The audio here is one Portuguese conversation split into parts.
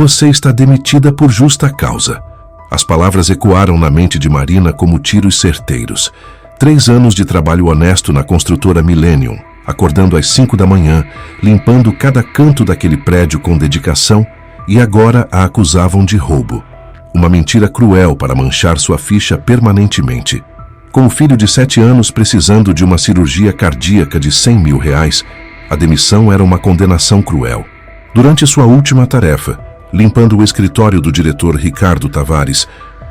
Você está demitida por justa causa. As palavras ecoaram na mente de Marina como tiros certeiros. 3 anos de trabalho honesto na construtora Millennium, acordando às 5 da manhã, limpando cada canto daquele prédio com dedicação, e agora a acusavam de roubo. Uma mentira cruel para manchar sua ficha permanentemente. Com o filho de 7 anos precisando de uma cirurgia cardíaca de R$100 mil, a demissão era uma condenação cruel. Durante sua última tarefa, limpando o escritório do diretor Ricardo Tavares,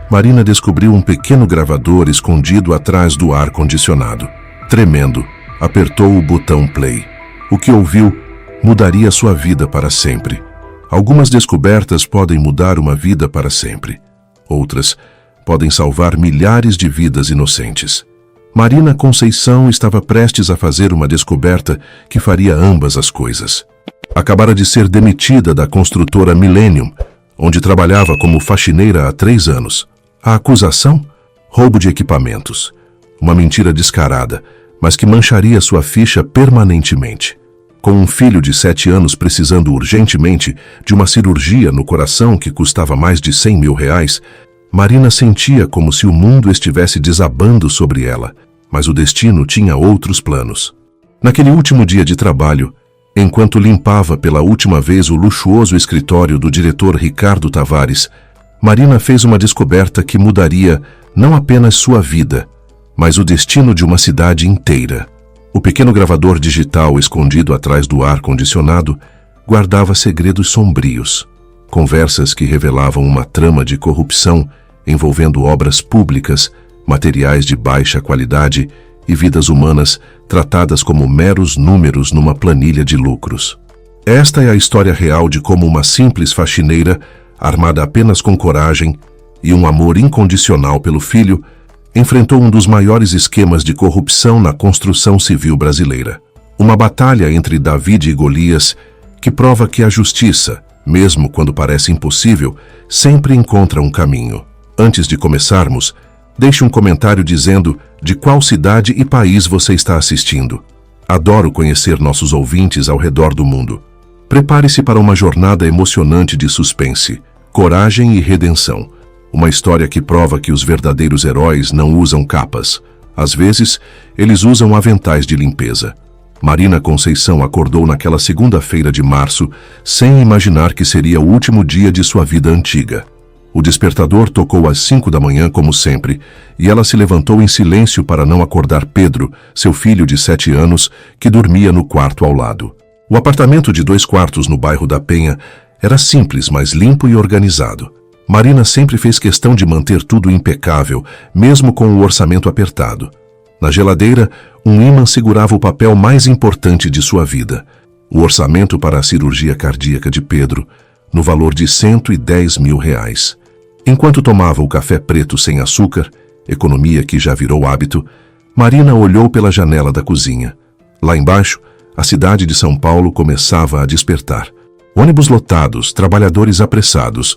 Marina descobriu um pequeno gravador escondido atrás do ar-condicionado. Tremendo, apertou o botão play. O que ouviu mudaria sua vida para sempre. Algumas descobertas podem mudar uma vida para sempre. Outras podem salvar milhares de vidas inocentes. Marina Conceição estava prestes a fazer uma descoberta que faria ambas as coisas. Acabara de ser demitida da construtora Millennium, onde trabalhava como faxineira há 3 anos. A acusação? Roubo de equipamentos. Uma mentira descarada, mas que mancharia sua ficha permanentemente. Com um filho de 7 anos precisando urgentemente de uma cirurgia no coração que custava mais de R$100 mil, Marina sentia como se o mundo estivesse desabando sobre ela, mas o destino tinha outros planos. Naquele último dia de trabalho, enquanto limpava pela última vez o luxuoso escritório do diretor Ricardo Tavares, Marina fez uma descoberta que mudaria não apenas sua vida, mas o destino de uma cidade inteira. O pequeno gravador digital escondido atrás do ar-condicionado guardava segredos sombrios, conversas que revelavam uma trama de corrupção envolvendo obras públicas, materiais de baixa qualidade e vidas humanas tratadas como meros números numa planilha de lucros. Esta é a história real de como uma simples faxineira, armada apenas com coragem e um amor incondicional pelo filho, enfrentou um dos maiores esquemas de corrupção na construção civil brasileira. Uma batalha entre David e Golias que prova que a justiça, mesmo quando parece impossível, sempre encontra um caminho. Antes de começarmos, deixe um comentário dizendo de qual cidade e país você está assistindo. Adoro conhecer nossos ouvintes ao redor do mundo. Prepare-se para uma jornada emocionante de suspense, coragem e redenção. Uma história que prova que os verdadeiros heróis não usam capas. Às vezes, eles usam aventais de limpeza. Marina Conceição acordou naquela segunda-feira de março, sem imaginar que seria o último dia de sua vida antiga. O despertador tocou às 5 da manhã, como sempre, e ela se levantou em silêncio para não acordar Pedro, seu filho de 7 anos, que dormia no quarto ao lado. O apartamento de 2 quartos no bairro da Penha era simples, mas limpo e organizado. Marina sempre fez questão de manter tudo impecável, mesmo com o orçamento apertado. Na geladeira, um ímã segurava o papel mais importante de sua vida: o orçamento para a cirurgia cardíaca de Pedro, no valor de R$110 mil. Enquanto tomava o café preto sem açúcar, economia que já virou hábito, Marina olhou pela janela da cozinha. Lá embaixo, a cidade de São Paulo começava a despertar. Ônibus lotados, trabalhadores apressados,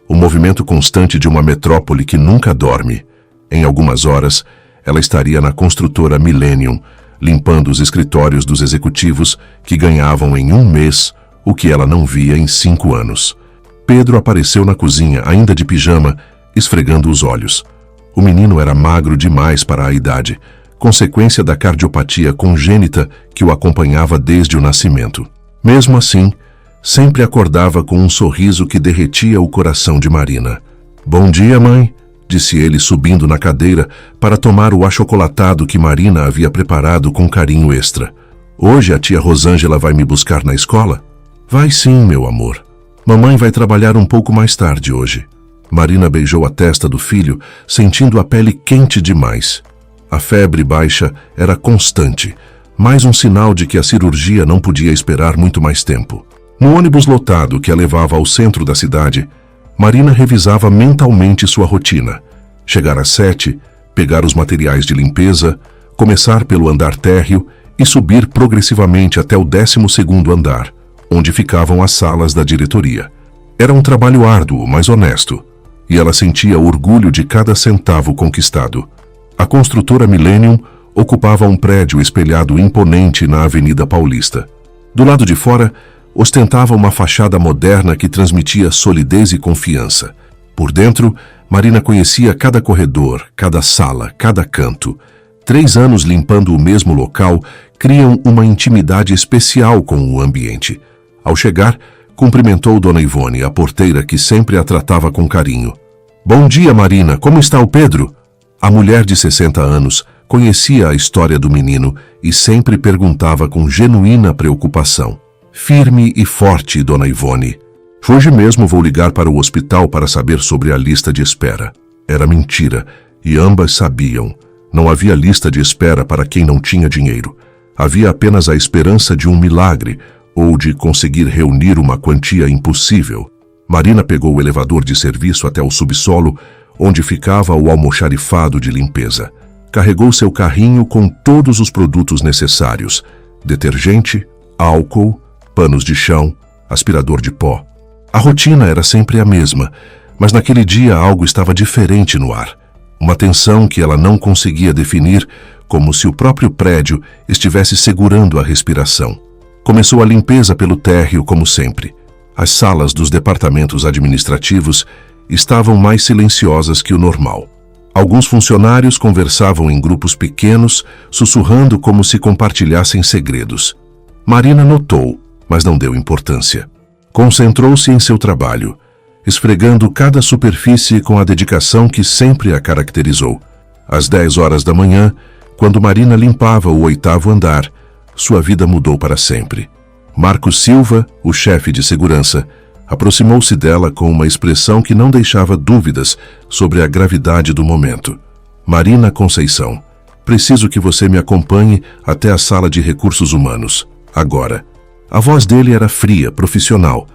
o movimento constante de uma metrópole que nunca dorme. Em algumas horas, ela estaria na construtora Millennium, limpando os escritórios dos executivos que ganhavam em 1 mês o que ela não via em 5 anos. Pedro apareceu na cozinha, ainda de pijama, esfregando os olhos. O menino era magro demais para a idade, consequência da cardiopatia congênita que o acompanhava desde o nascimento. Mesmo assim, sempre acordava com um sorriso que derretia o coração de Marina. "Bom dia, mãe", disse ele subindo na cadeira para tomar o achocolatado que Marina havia preparado com carinho extra. "Hoje a tia Rosângela vai me buscar na escola?" "Vai sim, meu amor. Mamãe vai trabalhar um pouco mais tarde hoje." Marina beijou a testa do filho, sentindo a pele quente demais. A febre baixa era constante, mais um sinal de que a cirurgia não podia esperar muito mais tempo. No ônibus lotado que a levava ao centro da cidade, Marina revisava mentalmente sua rotina. Chegar às 7, pegar os materiais de limpeza, começar pelo andar térreo e subir progressivamente até o 12º andar, onde ficavam as salas da diretoria. Era um trabalho árduo, mas honesto, e ela sentia orgulho de cada centavo conquistado. A construtora Millennium ocupava um prédio espelhado imponente na Avenida Paulista. Do lado de fora, ostentava uma fachada moderna que transmitia solidez e confiança. Por dentro, Marina conhecia cada corredor, cada sala, cada canto. 3 anos limpando o mesmo local criam uma intimidade especial com o ambiente. Ao chegar, cumprimentou Dona Ivone, a porteira que sempre a tratava com carinho. "Bom dia, Marina. Como está o Pedro?" A mulher de 60 anos conhecia a história do menino e sempre perguntava com genuína preocupação. "Firme e forte, Dona Ivone. Hoje mesmo vou ligar para o hospital para saber sobre a lista de espera." Era mentira, e ambas sabiam. Não havia lista de espera para quem não tinha dinheiro. Havia apenas a esperança de um milagre ou de conseguir reunir uma quantia impossível. Marina pegou o elevador de serviço até o subsolo, onde ficava o almoxarifado de limpeza. Carregou seu carrinho com todos os produtos necessários: detergente, álcool, panos de chão, aspirador de pó. A rotina era sempre a mesma, mas naquele dia algo estava diferente no ar. Uma tensão que ela não conseguia definir, como se o próprio prédio estivesse segurando a respiração. Começou a limpeza pelo térreo como sempre. As salas dos departamentos administrativos estavam mais silenciosas que o normal. Alguns funcionários conversavam em grupos pequenos, sussurrando como se compartilhassem segredos. Marina notou, mas não deu importância. Concentrou-se em seu trabalho, esfregando cada superfície com a dedicação que sempre a caracterizou. Às 10 horas da manhã, quando Marina limpava o 8º andar, sua vida mudou para sempre. Marcos Silva, o chefe de segurança, aproximou-se dela com uma expressão que não deixava dúvidas sobre a gravidade do momento. "Marina Conceição, preciso que você me acompanhe até a sala de recursos humanos. Agora." A voz dele era fria, profissional,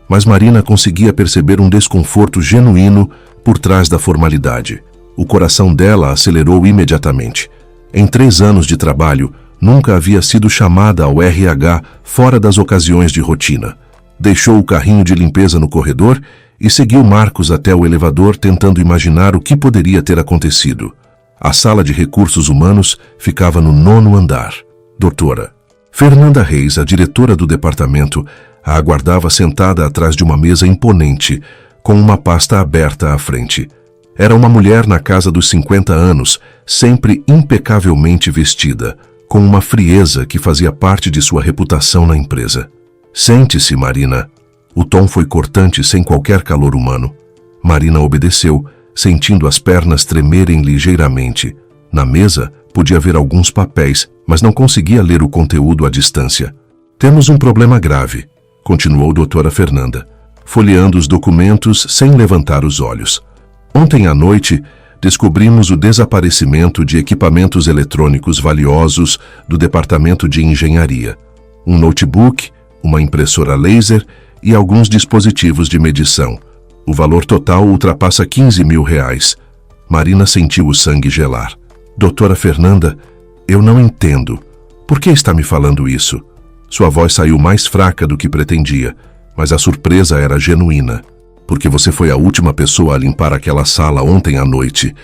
mas Marina conseguia perceber um desconforto genuíno por trás da formalidade. O coração dela acelerou imediatamente. Em 3 anos de trabalho, nunca havia sido chamada ao RH fora das ocasiões de rotina. Deixou o carrinho de limpeza no corredor e seguiu Marcos até o elevador, tentando imaginar o que poderia ter acontecido. A sala de recursos humanos ficava no 9º andar. Doutora Fernanda Reis, a diretora do departamento, a aguardava sentada atrás de uma mesa imponente, com uma pasta aberta à frente. Era uma mulher na casa dos 50 anos, sempre impecavelmente vestida, com uma frieza que fazia parte de sua reputação na empresa. "Sente-se, Marina." O tom foi cortante, sem qualquer calor humano. Marina obedeceu, sentindo as pernas tremerem ligeiramente. Na mesa, podia ver alguns papéis, mas não conseguia ler o conteúdo à distância. "Temos um problema grave", continuou doutora Fernanda, folheando os documentos sem levantar os olhos. "Ontem à noite, descobrimos o desaparecimento de equipamentos eletrônicos valiosos do Departamento de Engenharia. Um notebook, uma impressora laser e alguns dispositivos de medição. O valor total ultrapassa R$ 15.000. Marina sentiu o sangue gelar. "Doutora Fernanda, eu não entendo. Por que está me falando isso?" Sua voz saiu mais fraca do que pretendia, mas a surpresa era genuína. "Porque você foi a última pessoa a limpar aquela sala ontem à noite.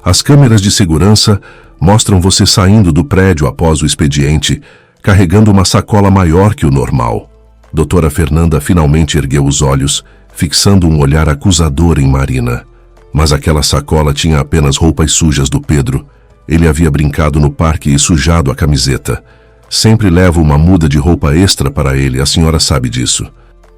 As câmeras de segurança mostram você saindo do prédio após o expediente, carregando uma sacola maior que o normal." Doutora Fernanda finalmente ergueu os olhos, fixando um olhar acusador em Marina. Mas aquela sacola tinha apenas roupas sujas do Pedro. Ele havia brincado no parque e sujado a camiseta. "Sempre levo uma muda de roupa extra para ele, a senhora sabe disso."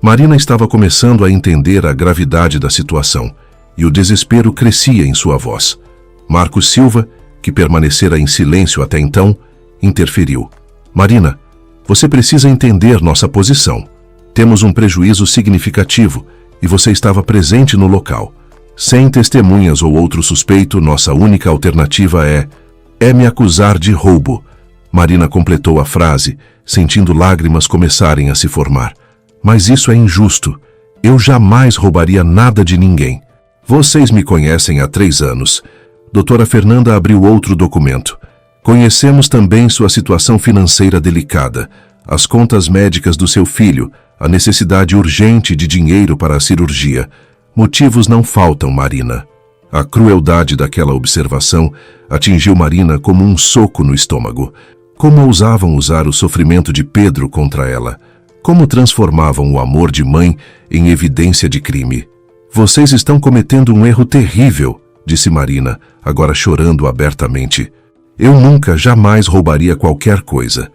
Marina estava começando a entender a gravidade da situação, e o desespero crescia em sua voz. Marcos Silva, que permanecera em silêncio até então, interferiu. "Marina, você precisa entender nossa posição. Temos um prejuízo significativo e você estava presente no local. Sem testemunhas ou outro suspeito, nossa única alternativa é me acusar de roubo." Marina completou a frase, sentindo lágrimas começarem a se formar. "Mas isso é injusto. Eu jamais roubaria nada de ninguém. Vocês me conhecem há 3 anos. Doutora Fernanda abriu outro documento. "Conhecemos também sua situação financeira delicada, as contas médicas do seu filho, a necessidade urgente de dinheiro para a cirurgia. Motivos não faltam, Marina." A crueldade daquela observação atingiu Marina como um soco no estômago. Como ousavam usar o sofrimento de Pedro contra ela? Como transformavam o amor de mãe em evidência de crime. Vocês estão cometendo um erro terrível, disse Marina, agora chorando abertamente. Eu nunca, jamais roubaria qualquer coisa.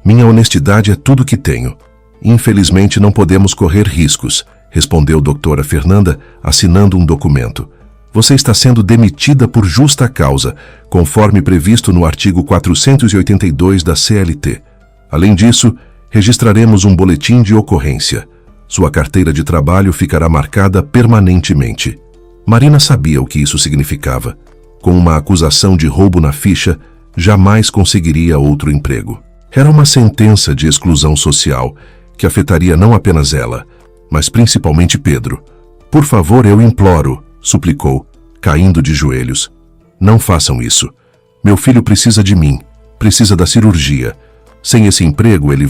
Minha honestidade é tudo que tenho. Infelizmente não podemos correr riscos, respondeu doutora Fernanda, assinando um documento. Você está sendo demitida por justa causa, conforme previsto no artigo 482 da CLT. Além disso, registraremos um boletim de ocorrência. Sua carteira de trabalho ficará marcada permanentemente. Marina sabia o que isso significava. Com uma acusação de roubo na ficha, jamais conseguiria outro emprego. Era uma sentença de exclusão social, que afetaria não apenas ela, mas principalmente Pedro. Por favor, eu imploro, suplicou, caindo de joelhos. Não façam isso. Meu filho precisa de mim, precisa da cirurgia. Sem esse emprego, ele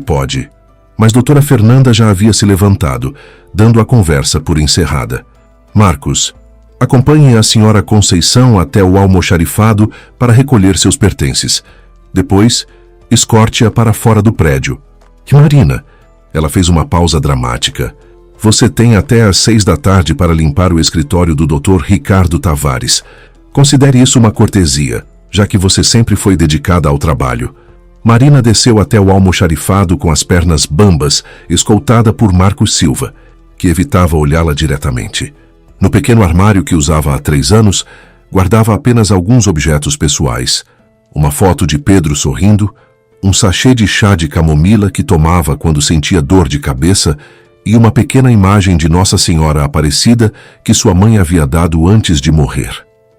pode. Mas doutora Fernanda já havia se levantado, dando a conversa por encerrada. Marcos, acompanhe a senhora Conceição até o almoxarifado para recolher seus pertences. Depois, escorte-a para fora do prédio. E Marina, ela fez uma pausa dramática. Você tem até às 6 da tarde para limpar o escritório do Dr. Ricardo Tavares. Considere isso uma cortesia, já que você sempre foi dedicada ao trabalho. Marina desceu até o almoxarifado com as pernas bambas, escoltada por Marcos Silva, que evitava olhá-la diretamente. No pequeno armário que usava há 3 anos, guardava apenas alguns objetos pessoais. Uma foto de Pedro sorrindo, um sachê de chá de camomila que tomava quando sentia dor de cabeça e uma pequena imagem de Nossa Senhora Aparecida que sua mãe havia dado antes de morrer.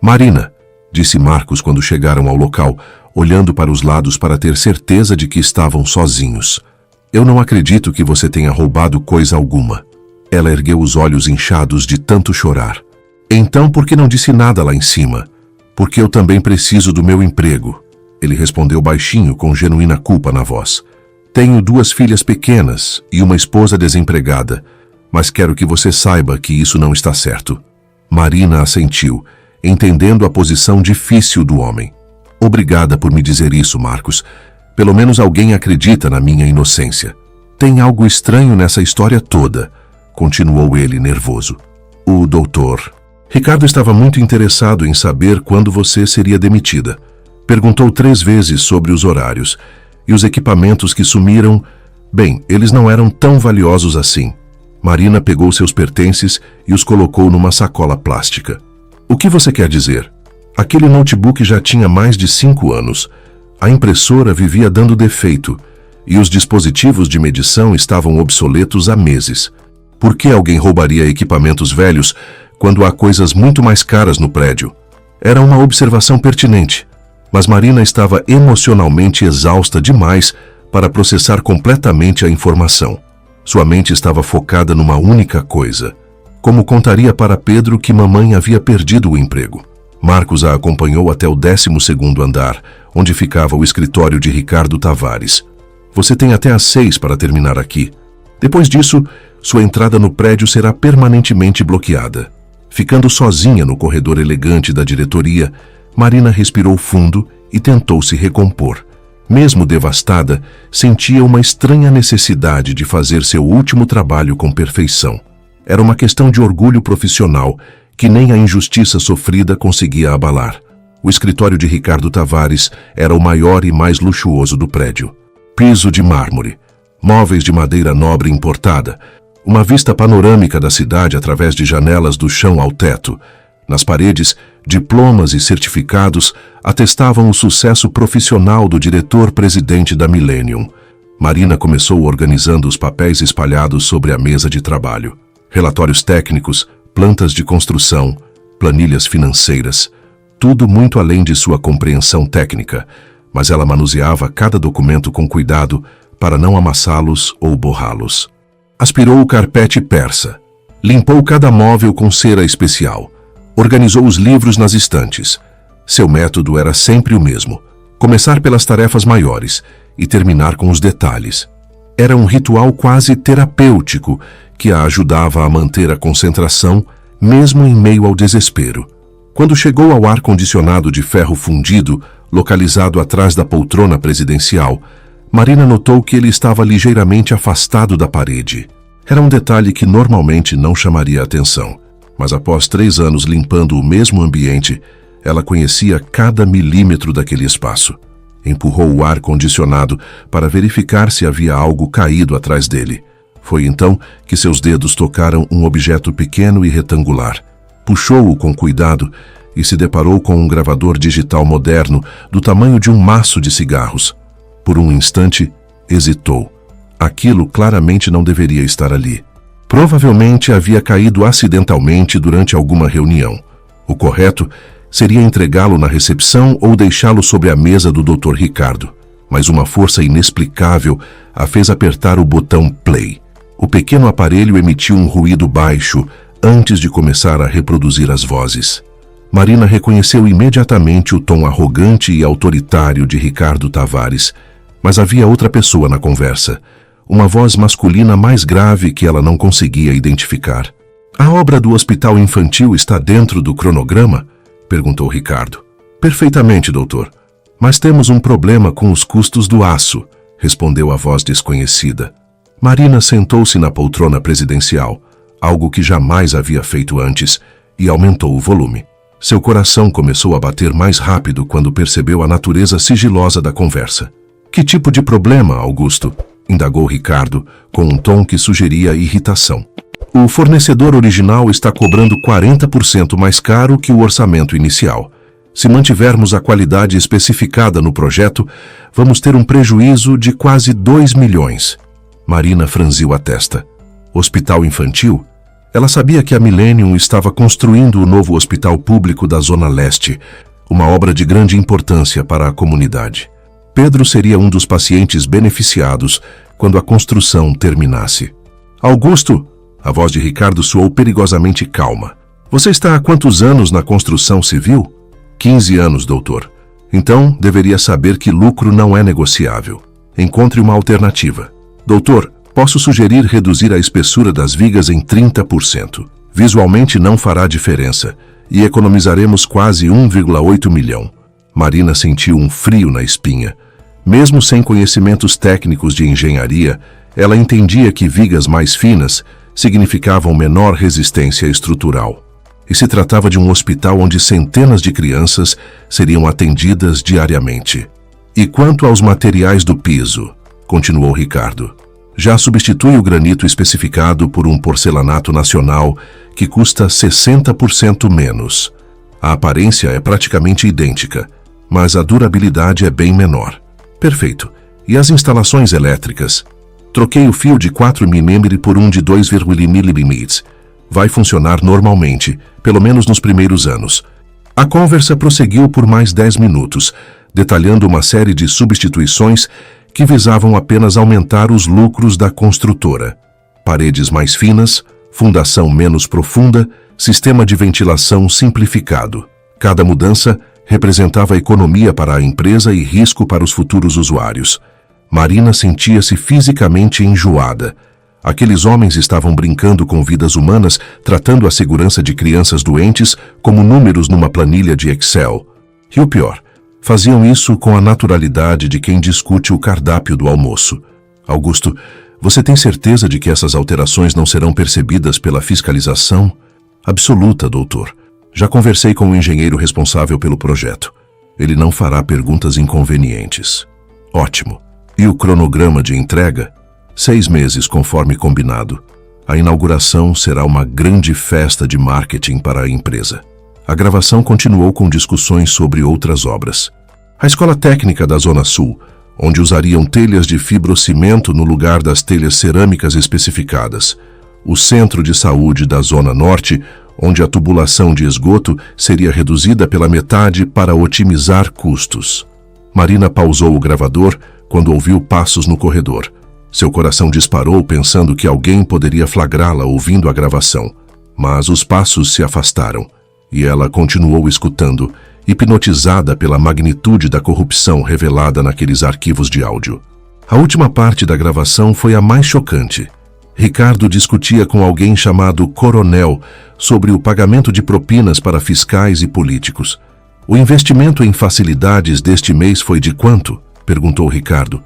Marina, disse Marcos quando chegaram ao local, olhando para os lados para ter certeza de que estavam sozinhos. Eu não acredito que você tenha roubado coisa alguma. Ela ergueu os olhos inchados de tanto chorar. Então por que não disse nada lá em cima? Porque eu também preciso do meu emprego. Ele respondeu baixinho com genuína culpa na voz. Tenho 2 filhas pequenas e uma esposa desempregada, mas quero que você saiba que isso não está certo. Marina assentiu, entendendo a posição difícil do homem. Obrigada por me dizer isso, Marcos. Pelo menos alguém acredita na minha inocência. Tem algo estranho nessa história toda, continuou ele nervoso. O doutor Ricardo estava muito interessado em saber quando você seria demitida. Perguntou 3 vezes sobre os horários e os equipamentos que sumiram. Bem, eles não eram tão valiosos assim. Marina pegou seus pertences e os colocou numa sacola plástica. O que você quer dizer? Aquele notebook já tinha mais de 5 anos. A impressora vivia dando defeito e os dispositivos de medição estavam obsoletos há meses. Por que alguém roubaria equipamentos velhos quando há coisas muito mais caras no prédio? Era uma observação pertinente, mas Marina estava emocionalmente exausta demais para processar completamente a informação. Sua mente estava focada numa única coisa: como contaria para Pedro que mamãe havia perdido o emprego. Marcos a acompanhou até o 12º andar, onde ficava o escritório de Ricardo Tavares. Você tem até às 6 para terminar aqui. Depois disso, sua entrada no prédio será permanentemente bloqueada. Ficando sozinha no corredor elegante da diretoria, Marina respirou fundo e tentou se recompor. Mesmo devastada, sentia uma estranha necessidade de fazer seu último trabalho com perfeição. Era uma questão de orgulho profissional que nem a injustiça sofrida conseguia abalar. O escritório de Ricardo Tavares era o maior e mais luxuoso do prédio. Piso de mármore, móveis de madeira nobre importada, uma vista panorâmica da cidade através de janelas do chão ao teto. Nas paredes, diplomas e certificados atestavam o sucesso profissional do diretor-presidente da Millennium. Marina começou organizando os papéis espalhados sobre a mesa de trabalho. Relatórios técnicos, plantas de construção, planilhas financeiras, tudo muito além de sua compreensão técnica, mas ela manuseava cada documento com cuidado para não amassá-los ou borrá-los. Aspirou o carpete persa, limpou cada móvel com cera especial, organizou os livros nas estantes. Seu método era sempre o mesmo: começar pelas tarefas maiores e terminar com os detalhes. Era um ritual quase terapêutico que a ajudava a manter a concentração, mesmo em meio ao desespero. Quando chegou ao ar-condicionado de ferro fundido, localizado atrás da poltrona presidencial, Marina notou que ele estava ligeiramente afastado da parede. Era um detalhe que normalmente não chamaria atenção, mas após 3 anos limpando o mesmo ambiente, ela conhecia cada milímetro daquele espaço. Empurrou o ar-condicionado para verificar se havia algo caído atrás dele. Foi então que seus dedos tocaram um objeto pequeno e retangular. Puxou-o com cuidado e se deparou com um gravador digital moderno do tamanho de um maço de cigarros. Por um instante, hesitou. Aquilo claramente não deveria estar ali. Provavelmente havia caído acidentalmente durante alguma reunião. O correto seria entregá-lo na recepção ou deixá-lo sobre a mesa do Dr. Ricardo. Mas uma força inexplicável a fez apertar o botão play. O pequeno aparelho emitiu um ruído baixo antes de começar a reproduzir as vozes. Marina reconheceu imediatamente o tom arrogante e autoritário de Ricardo Tavares, mas havia outra pessoa na conversa, uma voz masculina mais grave que ela não conseguia identificar. A obra do hospital infantil está dentro do cronograma? Perguntou Ricardo. Perfeitamente, doutor. Mas temos um problema com os custos do aço, respondeu a voz desconhecida. Marina sentou-se na poltrona presidencial, algo que jamais havia feito antes, e aumentou o volume. Seu coração começou a bater mais rápido quando percebeu a natureza sigilosa da conversa. Que tipo de problema, Augusto? Indagou Ricardo, com um tom que sugeria irritação. O fornecedor original está cobrando 40% mais caro que o orçamento inicial. Se mantivermos a qualidade especificada no projeto, vamos ter um prejuízo de quase 2 milhões. Marina franziu a testa. Hospital infantil? Ela sabia que a Millennium estava construindo o novo hospital público da Zona Leste, uma obra de grande importância para a comunidade. Pedro seria um dos pacientes beneficiados quando a construção terminasse. Augusto, a voz de Ricardo soou perigosamente calma. Você está há quantos anos na construção civil? 15 anos, doutor. Então, deveria saber que lucro não é negociável. Encontre uma alternativa. Doutor, posso sugerir reduzir a espessura das vigas em 30%. Visualmente não fará diferença e economizaremos quase 1,8 milhão. Marina sentiu um frio na espinha. Mesmo sem conhecimentos técnicos de engenharia, ela entendia que vigas mais finas significavam menor resistência estrutural. E se tratava de um hospital onde centenas de crianças seriam atendidas diariamente. E quanto aos materiais do piso, continuou Ricardo, já substitui o granito especificado por um porcelanato nacional que custa 60% menos. A aparência é praticamente idêntica, mas a durabilidade é bem menor. Perfeito. E as instalações elétricas? Troquei o fio de 4 mm por um de 2,5 mm. Vai funcionar normalmente, pelo menos nos primeiros anos. A conversa prosseguiu por mais 10 minutos, detalhando uma série de substituições que visavam apenas aumentar os lucros da construtora. Paredes mais finas, fundação menos profunda, sistema de ventilação simplificado. Cada mudança representava economia para a empresa e risco para os futuros usuários. Marina sentia-se fisicamente enjoada. Aqueles homens estavam brincando com vidas humanas, tratando a segurança de crianças doentes como números numa planilha de Excel. E o pior, faziam isso com a naturalidade de quem discute o cardápio do almoço. Augusto, você tem certeza de que essas alterações não serão percebidas pela fiscalização? Absoluta, doutor. Já conversei com o engenheiro responsável pelo projeto. Ele não fará perguntas inconvenientes. Ótimo. E o cronograma de entrega? 6 meses, conforme combinado. A inauguração será uma grande festa de marketing para a empresa. A gravação continuou com discussões sobre outras obras. A Escola Técnica da Zona Sul, onde usariam telhas de fibrocimento no lugar das telhas cerâmicas especificadas. O Centro de Saúde da Zona Norte, onde a tubulação de esgoto seria reduzida pela metade para otimizar custos. Marina pausou o gravador quando ouviu passos no corredor. Seu coração disparou pensando que alguém poderia flagrá-la ouvindo a gravação. Mas os passos se afastaram e ela continuou escutando, hipnotizada pela magnitude da corrupção revelada naqueles arquivos de áudio. A última parte da gravação foi a mais chocante. Ricardo discutia com alguém chamado Coronel sobre o pagamento de propinas para fiscais e políticos. O investimento em facilidades deste mês foi de quanto? Perguntou Ricardo.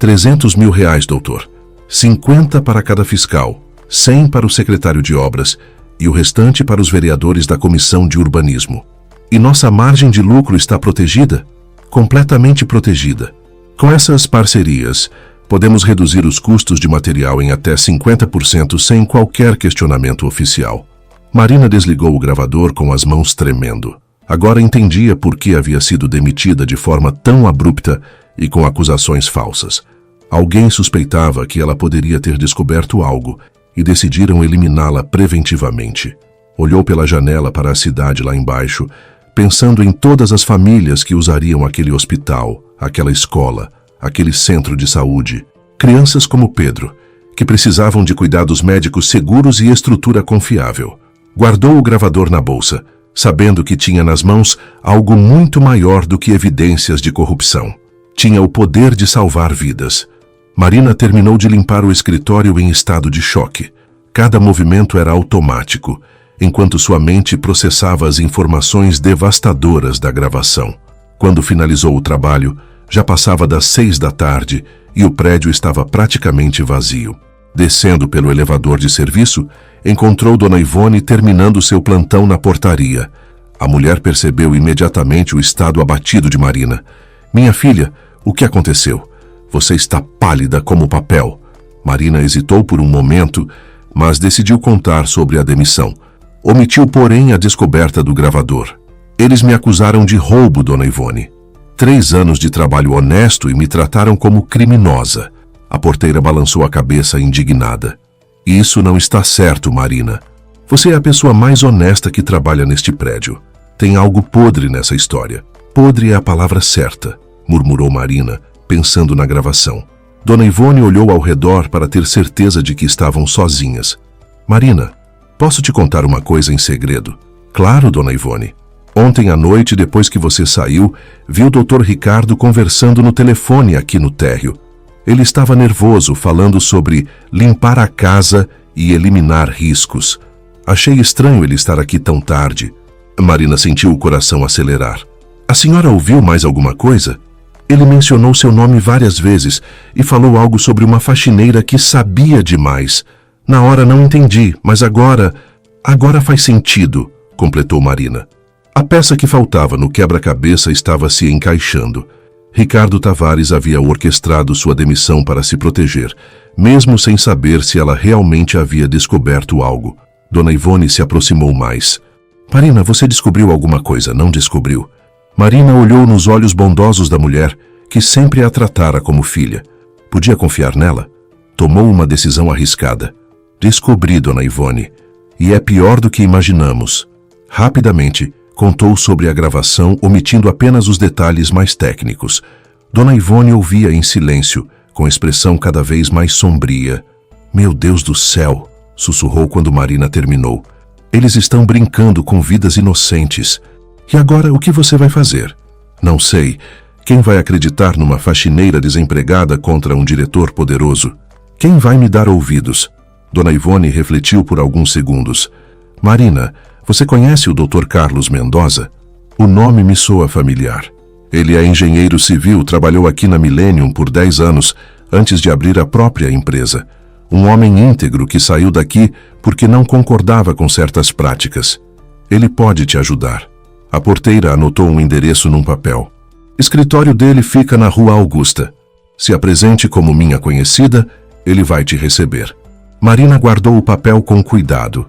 R$300 mil, doutor. 50 para cada fiscal, 100 para o secretário de obras e o restante para os vereadores da comissão de urbanismo. E nossa margem de lucro está protegida? Completamente protegida. Com essas parcerias, podemos reduzir os custos de material em até 50% sem qualquer questionamento oficial. Marina desligou o gravador com as mãos tremendo. Agora entendia por que havia sido demitida de forma tão abrupta e com acusações falsas. Alguém suspeitava que ela poderia ter descoberto algo e decidiram eliminá-la preventivamente. Olhou pela janela para a cidade lá embaixo, pensando em todas as famílias que usariam aquele hospital, aquela escola, aquele centro de saúde. Crianças como Pedro, que precisavam de cuidados médicos seguros e estrutura confiável. Guardou o gravador na bolsa, sabendo que tinha nas mãos algo muito maior do que evidências de corrupção. Tinha o poder de salvar vidas. Marina terminou de limpar o escritório em estado de choque. Cada movimento era automático, enquanto sua mente processava as informações devastadoras da gravação. Quando finalizou o trabalho, já passava das 6 da tarde e o prédio estava praticamente vazio. Descendo pelo elevador de serviço, encontrou Dona Ivone terminando seu plantão na portaria. A mulher percebeu imediatamente o estado abatido de Marina. "Minha filha, o que aconteceu? Você está pálida como papel." Marina hesitou por um momento, mas decidiu contar sobre a demissão. Omitiu, porém, a descoberta do gravador. "Eles me acusaram de roubo, Dona Ivone. 3 anos de trabalho honesto e me trataram como criminosa." A porteira balançou a cabeça indignada. "Isso não está certo, Marina. Você é a pessoa mais honesta que trabalha neste prédio. Tem algo podre nessa história." "Podre é a palavra certa", murmurou Marina, pensando na gravação. Dona Ivone olhou ao redor para ter certeza de que estavam sozinhas. "Marina, posso te contar uma coisa em segredo?" "Claro, Dona Ivone." "Ontem à noite, depois que você saiu, vi o Dr. Ricardo conversando no telefone aqui no térreo. Ele estava nervoso, falando sobre limpar a casa e eliminar riscos. Achei estranho ele estar aqui tão tarde." Marina sentiu o coração acelerar. "A senhora ouviu mais alguma coisa?" "Ele mencionou seu nome várias vezes e falou algo sobre uma faxineira que sabia demais. Na hora não entendi, mas agora faz sentido", completou Marina. A peça que faltava no quebra-cabeça estava se encaixando. Ricardo Tavares havia orquestrado sua demissão para se proteger, mesmo sem saber se ela realmente havia descoberto algo. Dona Ivone se aproximou mais. "Marina, você descobriu alguma coisa, não descobriu?" Marina olhou nos olhos bondosos da mulher, que sempre a tratara como filha. Podia confiar nela? Tomou uma decisão arriscada. "Descobri, Dona Ivone, e é pior do que imaginamos." Rapidamente, contou sobre a gravação, omitindo apenas os detalhes mais técnicos. Dona Ivone ouvia em silêncio, com expressão cada vez mais sombria. "Meu Deus do céu!" sussurrou quando Marina terminou. "Eles estão brincando com vidas inocentes. E agora, o que você vai fazer?" "Não sei. Quem vai acreditar numa faxineira desempregada contra um diretor poderoso? Quem vai me dar ouvidos?" Dona Ivone refletiu por alguns segundos. "Marina, você conhece o Dr. Carlos Mendoza?" "O nome me soa familiar. Ele é engenheiro civil, trabalhou aqui na Millennium por 10 anos, antes de abrir a própria empresa. Um homem íntegro que saiu daqui porque não concordava com certas práticas. Ele pode te ajudar." A porteira anotou um endereço num papel. "Escritório dele fica na Rua Augusta. Se apresente como minha conhecida, ele vai te receber." Marina guardou o papel com cuidado.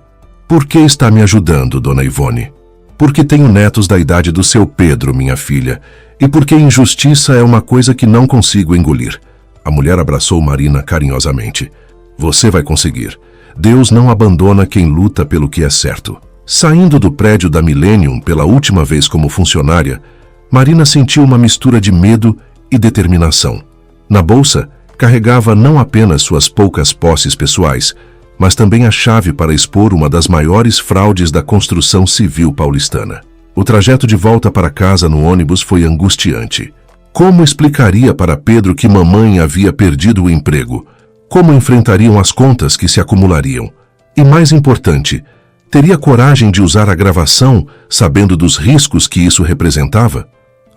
"Por que está me ajudando, Dona Ivone?" "Porque tenho netos da idade do seu Pedro, minha filha, e porque injustiça é uma coisa que não consigo engolir." A mulher abraçou Marina carinhosamente. "Você vai conseguir. Deus não abandona quem luta pelo que é certo." Saindo do prédio da Millennium pela última vez como funcionária, Marina sentiu uma mistura de medo e determinação. Na bolsa, carregava não apenas suas poucas posses pessoais, mas também a chave para expor uma das maiores fraudes da construção civil paulistana. O trajeto de volta para casa no ônibus foi angustiante. Como explicaria para Pedro que mamãe havia perdido o emprego? Como enfrentariam as contas que se acumulariam? E mais importante, teria coragem de usar a gravação, sabendo dos riscos que isso representava?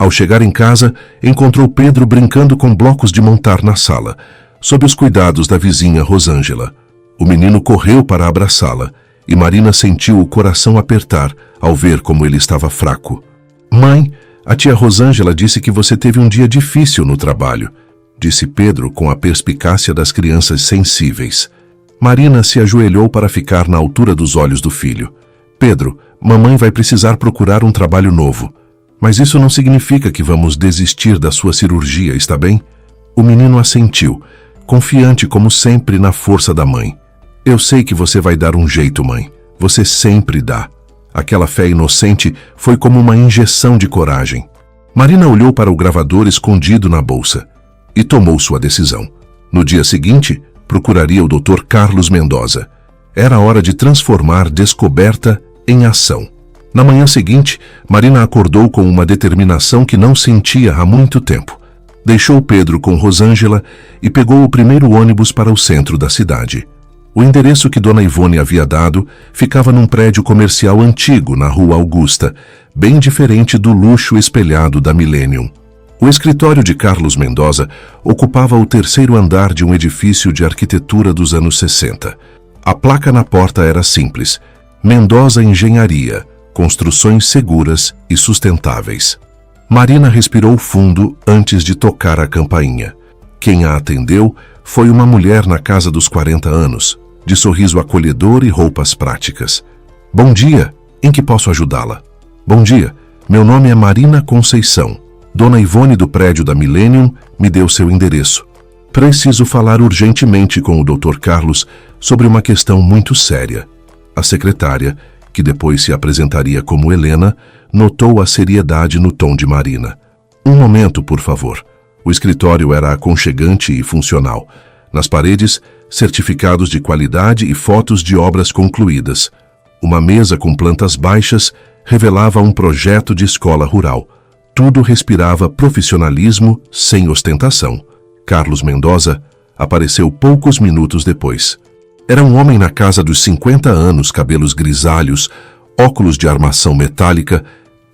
Ao chegar em casa, encontrou Pedro brincando com blocos de montar na sala, sob os cuidados da vizinha Rosângela. O menino correu para abraçá-la e Marina sentiu o coração apertar ao ver como ele estava fraco. Mãe, a tia Rosângela disse que você teve um dia difícil no trabalho, disse Pedro com a perspicácia das crianças sensíveis. Marina se ajoelhou para ficar na altura dos olhos do filho. Pedro, mamãe vai precisar procurar um trabalho novo. Mas isso não significa que vamos desistir da sua cirurgia, está bem? O menino assentiu, confiante como sempre na força da mãe. Eu sei que você vai dar um jeito, mãe. Você sempre dá. Aquela fé inocente foi como uma injeção de coragem. Marina olhou para o gravador escondido na bolsa e tomou sua decisão. No dia seguinte, procuraria o Dr. Carlos Mendoza. Era hora de transformar descoberta em ação. Na manhã seguinte, Marina acordou com uma determinação que não sentia há muito tempo. Deixou Pedro com Rosângela e pegou o primeiro ônibus para o centro da cidade. O endereço que Dona Ivone havia dado ficava num prédio comercial antigo na Rua Augusta, bem diferente do luxo espelhado da Millennium. O escritório de Carlos Mendoza ocupava o terceiro andar de um edifício de arquitetura dos anos 60. A placa na porta era simples: Mendoza Engenharia, construções seguras e sustentáveis. Marina respirou fundo antes de tocar a campainha. Quem a atendeu foi uma mulher na casa dos 40 anos, de sorriso acolhedor e roupas práticas. Bom dia, em que posso ajudá-la? Bom dia, meu nome é Marina Conceição. Dona Ivone do prédio da Millennium me deu seu endereço. Preciso falar urgentemente com o Dr. Carlos sobre uma questão muito séria. A secretária, que depois se apresentaria como Helena, notou a seriedade no tom de Marina. Um momento, por favor. O escritório era aconchegante e funcional. Nas paredes, certificados de qualidade e fotos de obras concluídas. Uma mesa com plantas baixas revelava um projeto de escola rural. Tudo respirava profissionalismo sem ostentação. Carlos Mendoza apareceu poucos minutos depois. Era um homem na casa dos 50 anos, cabelos grisalhos, óculos de armação metálica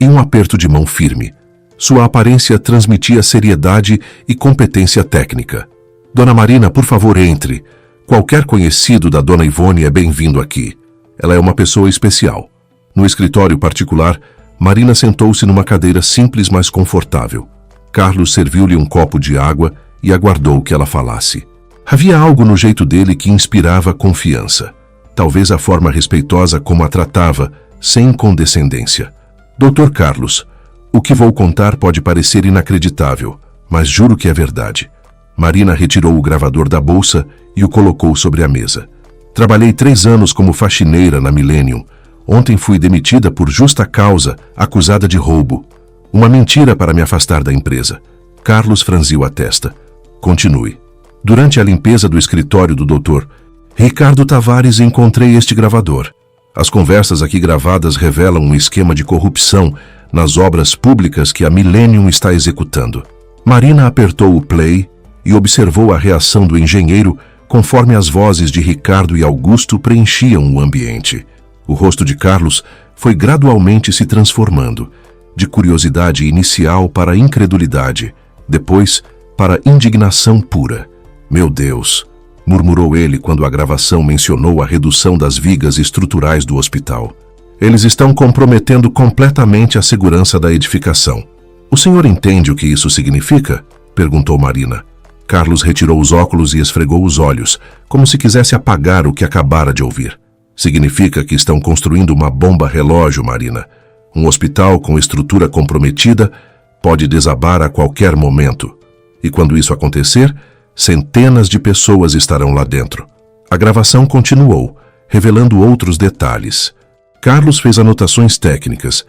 e um aperto de mão firme. Sua aparência transmitia seriedade e competência técnica. Dona Marina, por favor, entre. Qualquer conhecido da Dona Ivone é bem-vindo aqui. Ela é uma pessoa especial. No escritório particular, Marina sentou-se numa cadeira simples, mas confortável. Carlos serviu-lhe um copo de água e aguardou que ela falasse. Havia algo no jeito dele que inspirava confiança. Talvez a forma respeitosa como a tratava, sem condescendência. Dr. Carlos, o que vou contar pode parecer inacreditável, mas juro que é verdade. Marina retirou o gravador da bolsa e o colocou sobre a mesa. Trabalhei 3 anos como faxineira na Millennium. Ontem fui demitida por justa causa, acusada de roubo. Uma mentira para me afastar da empresa. Carlos franziu a testa. Continue. Durante a limpeza do escritório do Dr. Ricardo Tavares encontrei este gravador. As conversas aqui gravadas revelam um esquema de corrupção nas obras públicas que a Millennium está executando. Marina apertou o play e observou a reação do engenheiro conforme as vozes de Ricardo e Augusto preenchiam o ambiente. O rosto de Carlos foi gradualmente se transformando, de curiosidade inicial para incredulidade, depois para indignação pura. Meu Deus, murmurou ele quando a gravação mencionou a redução das vigas estruturais do hospital. Eles estão comprometendo completamente a segurança da edificação. O senhor entende o que isso significa? Perguntou Marina. Carlos retirou os óculos e esfregou os olhos, como se quisesse apagar o que acabara de ouvir. Significa que estão construindo uma bomba-relógio, Marina. Um hospital com estrutura comprometida pode desabar a qualquer momento. E quando isso acontecer, centenas de pessoas estarão lá dentro. A gravação continuou, revelando outros detalhes. Carlos fez anotações técnicas,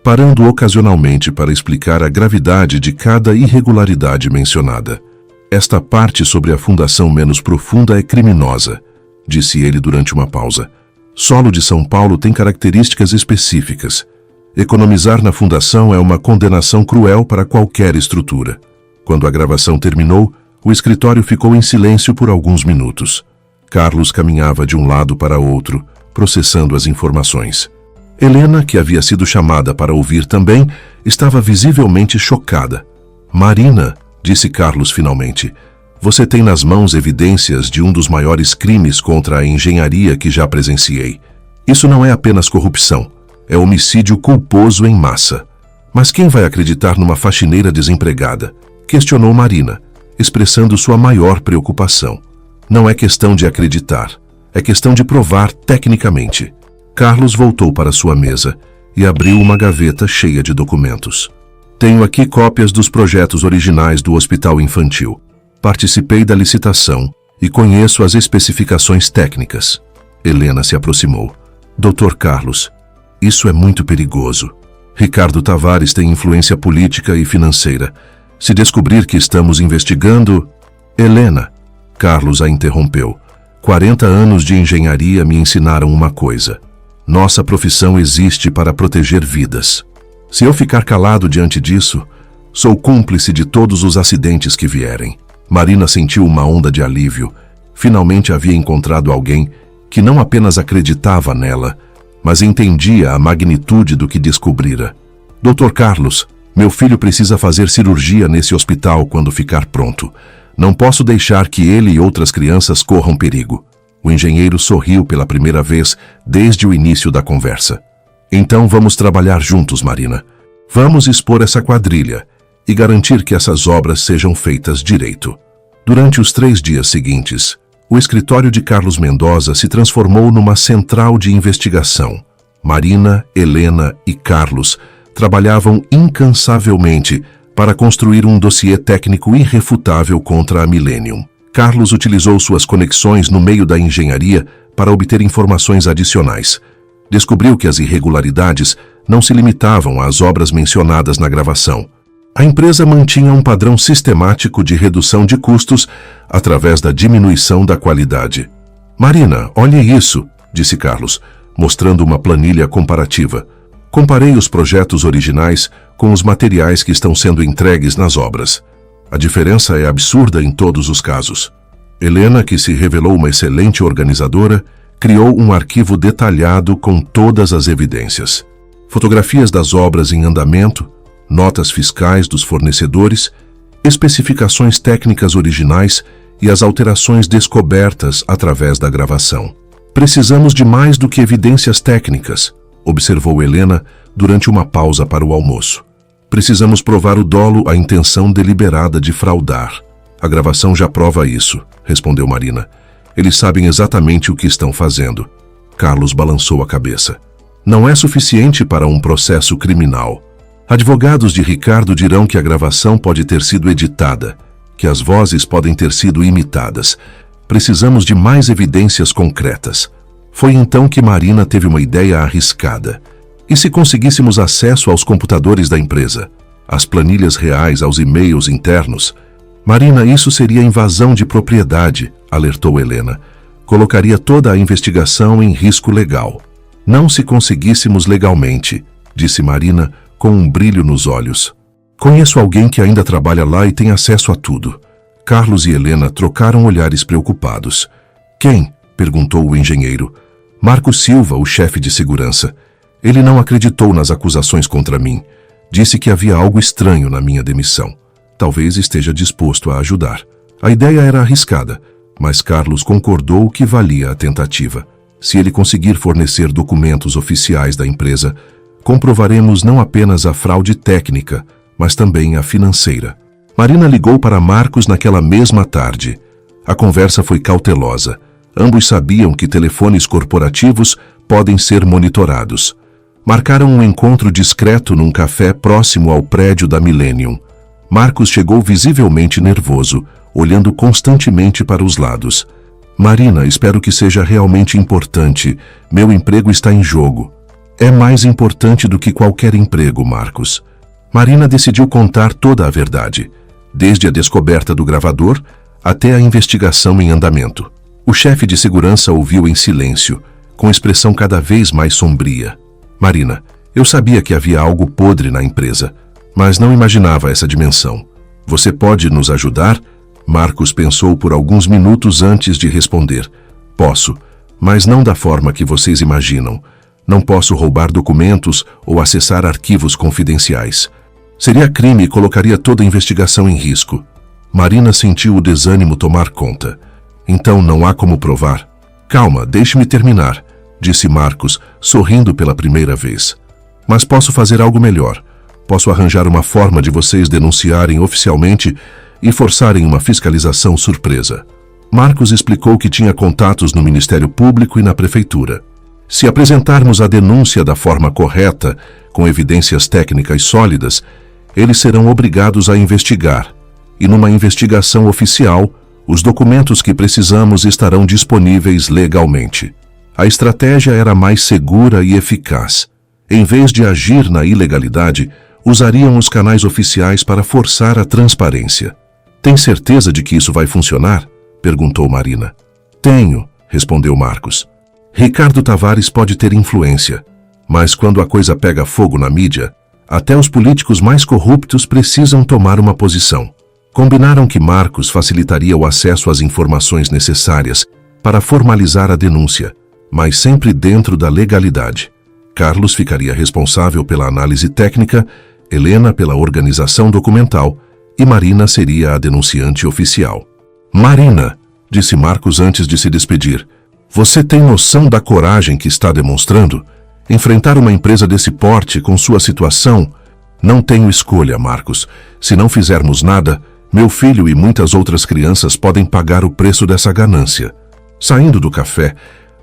parando ocasionalmente para explicar a gravidade de cada irregularidade mencionada. Esta parte sobre a fundação menos profunda é criminosa, disse ele durante uma pausa. Solo de São Paulo tem características específicas. Economizar na fundação é uma condenação cruel para qualquer estrutura. Quando a gravação terminou, o escritório ficou em silêncio por alguns minutos. Carlos caminhava de um lado para outro, processando as informações. Helena, que havia sido chamada para ouvir também, estava visivelmente chocada. Marina, disse Carlos finalmente, você tem nas mãos evidências de um dos maiores crimes contra a engenharia que já presenciei. Isso não é apenas corrupção, é homicídio culposo em massa. Mas quem vai acreditar numa faxineira desempregada? Questionou Marina, expressando sua maior preocupação. Não é questão de acreditar, é questão de provar tecnicamente. Carlos voltou para sua mesa e abriu uma gaveta cheia de documentos. Tenho aqui cópias dos projetos originais do Hospital Infantil. Participei da licitação e conheço as especificações técnicas. Helena se aproximou. Dr. Carlos, isso é muito perigoso. Ricardo Tavares tem influência política e financeira. Se descobrir que estamos investigando... Helena, Carlos a interrompeu. 40 anos de engenharia me ensinaram uma coisa. Nossa profissão existe para proteger vidas. Se eu ficar calado diante disso, sou cúmplice de todos os acidentes que vierem. Marina sentiu uma onda de alívio. Finalmente havia encontrado alguém que não apenas acreditava nela, mas entendia a magnitude do que descobrira. Dr. Carlos, meu filho precisa fazer cirurgia nesse hospital quando ficar pronto. Não posso deixar que ele e outras crianças corram perigo. O engenheiro sorriu pela primeira vez desde o início da conversa. Então vamos trabalhar juntos, Marina. Vamos expor essa quadrilha e garantir que essas obras sejam feitas direito. Durante os 3 dias seguintes, o escritório de Carlos Mendoza se transformou numa central de investigação. Marina, Helena e Carlos trabalhavam incansavelmente para construir um dossiê técnico irrefutável contra a Millennium. Carlos utilizou suas conexões no meio da engenharia para obter informações adicionais. Descobriu que as irregularidades não se limitavam às obras mencionadas na gravação. A empresa mantinha um padrão sistemático de redução de custos através da diminuição da qualidade. Marina, olhe isso, disse Carlos, mostrando uma planilha comparativa. Comparei os projetos originais com os materiais que estão sendo entregues nas obras. A diferença é absurda em todos os casos. Helena, que se revelou uma excelente organizadora, criou um arquivo detalhado com todas as evidências. Fotografias das obras em andamento, notas fiscais dos fornecedores, especificações técnicas originais e as alterações descobertas através da gravação. Precisamos de mais do que evidências técnicas, observou Helena durante uma pausa para o almoço. Precisamos provar o dolo, a intenção deliberada de fraudar. A gravação já prova isso, respondeu Marina. Eles sabem exatamente o que estão fazendo. Carlos balançou a cabeça. Não é suficiente para um processo criminal. Advogados de Ricardo dirão que a gravação pode ter sido editada, que as vozes podem ter sido imitadas. Precisamos de mais evidências concretas. Foi então que Marina teve uma ideia arriscada. E se conseguíssemos acesso aos computadores da empresa, às planilhas reais, aos e-mails internos? Marina, isso seria invasão de propriedade, alertou Helena. Colocaria toda a investigação em risco legal. Não se conseguíssemos legalmente, disse Marina com um brilho nos olhos. Conheço alguém que ainda trabalha lá e tem acesso a tudo. Carlos e Helena trocaram olhares preocupados. Quem? Perguntou o engenheiro. Marcos Silva, o chefe de segurança. Ele não acreditou nas acusações contra mim. Disse que havia algo estranho na minha demissão. Talvez esteja disposto a ajudar. A ideia era arriscada, mas Carlos concordou que valia a tentativa. Se ele conseguir fornecer documentos oficiais da empresa, comprovaremos não apenas a fraude técnica, mas também a financeira. Marina ligou para Marcos naquela mesma tarde. A conversa foi cautelosa. Ambos sabiam que telefones corporativos podem ser monitorados. Marcaram um encontro discreto num café próximo ao prédio da Millennium. Marcos chegou visivelmente nervoso, olhando constantemente para os lados. Marina, espero que seja realmente importante. Meu emprego está em jogo. É mais importante do que qualquer emprego, Marcos. Marina decidiu contar toda a verdade, desde a descoberta do gravador até a investigação em andamento. O chefe de segurança ouviu em silêncio, com expressão cada vez mais sombria. Marina, eu sabia que havia algo podre na empresa, mas não imaginava essa dimensão. Você pode nos ajudar? Marcos pensou por alguns minutos antes de responder. Posso, mas não da forma que vocês imaginam. Não posso roubar documentos ou acessar arquivos confidenciais. Seria crime e colocaria toda a investigação em risco. Marina sentiu o desânimo tomar conta. Então não há como provar. Calma, deixe-me terminar, disse Marcos, sorrindo pela primeira vez. Mas posso fazer algo melhor. Posso arranjar uma forma de vocês denunciarem oficialmente e forçarem uma fiscalização surpresa. Marcos explicou que tinha contatos no Ministério Público e na Prefeitura. Se apresentarmos a denúncia da forma correta, com evidências técnicas sólidas, eles serão obrigados a investigar. E numa investigação oficial, os documentos que precisamos estarão disponíveis legalmente. A estratégia era mais segura e eficaz. Em vez de agir na ilegalidade, usariam os canais oficiais para forçar a transparência. Tem certeza de que isso vai funcionar? Perguntou Marina. Tenho, respondeu Marcos. Ricardo Tavares pode ter influência, mas quando a coisa pega fogo na mídia, até os políticos mais corruptos precisam tomar uma posição. Combinaram que Marcos facilitaria o acesso às informações necessárias para formalizar a denúncia, mas sempre dentro da legalidade. Carlos ficaria responsável pela análise técnica, Helena pela organização documental e Marina seria a denunciante oficial. Marina, disse Marcos antes de se despedir, você tem noção da coragem que está demonstrando? Enfrentar uma empresa desse porte com sua situação? Não tenho escolha, Marcos. Se não fizermos nada, meu filho e muitas outras crianças podem pagar o preço dessa ganância. Saindo do café,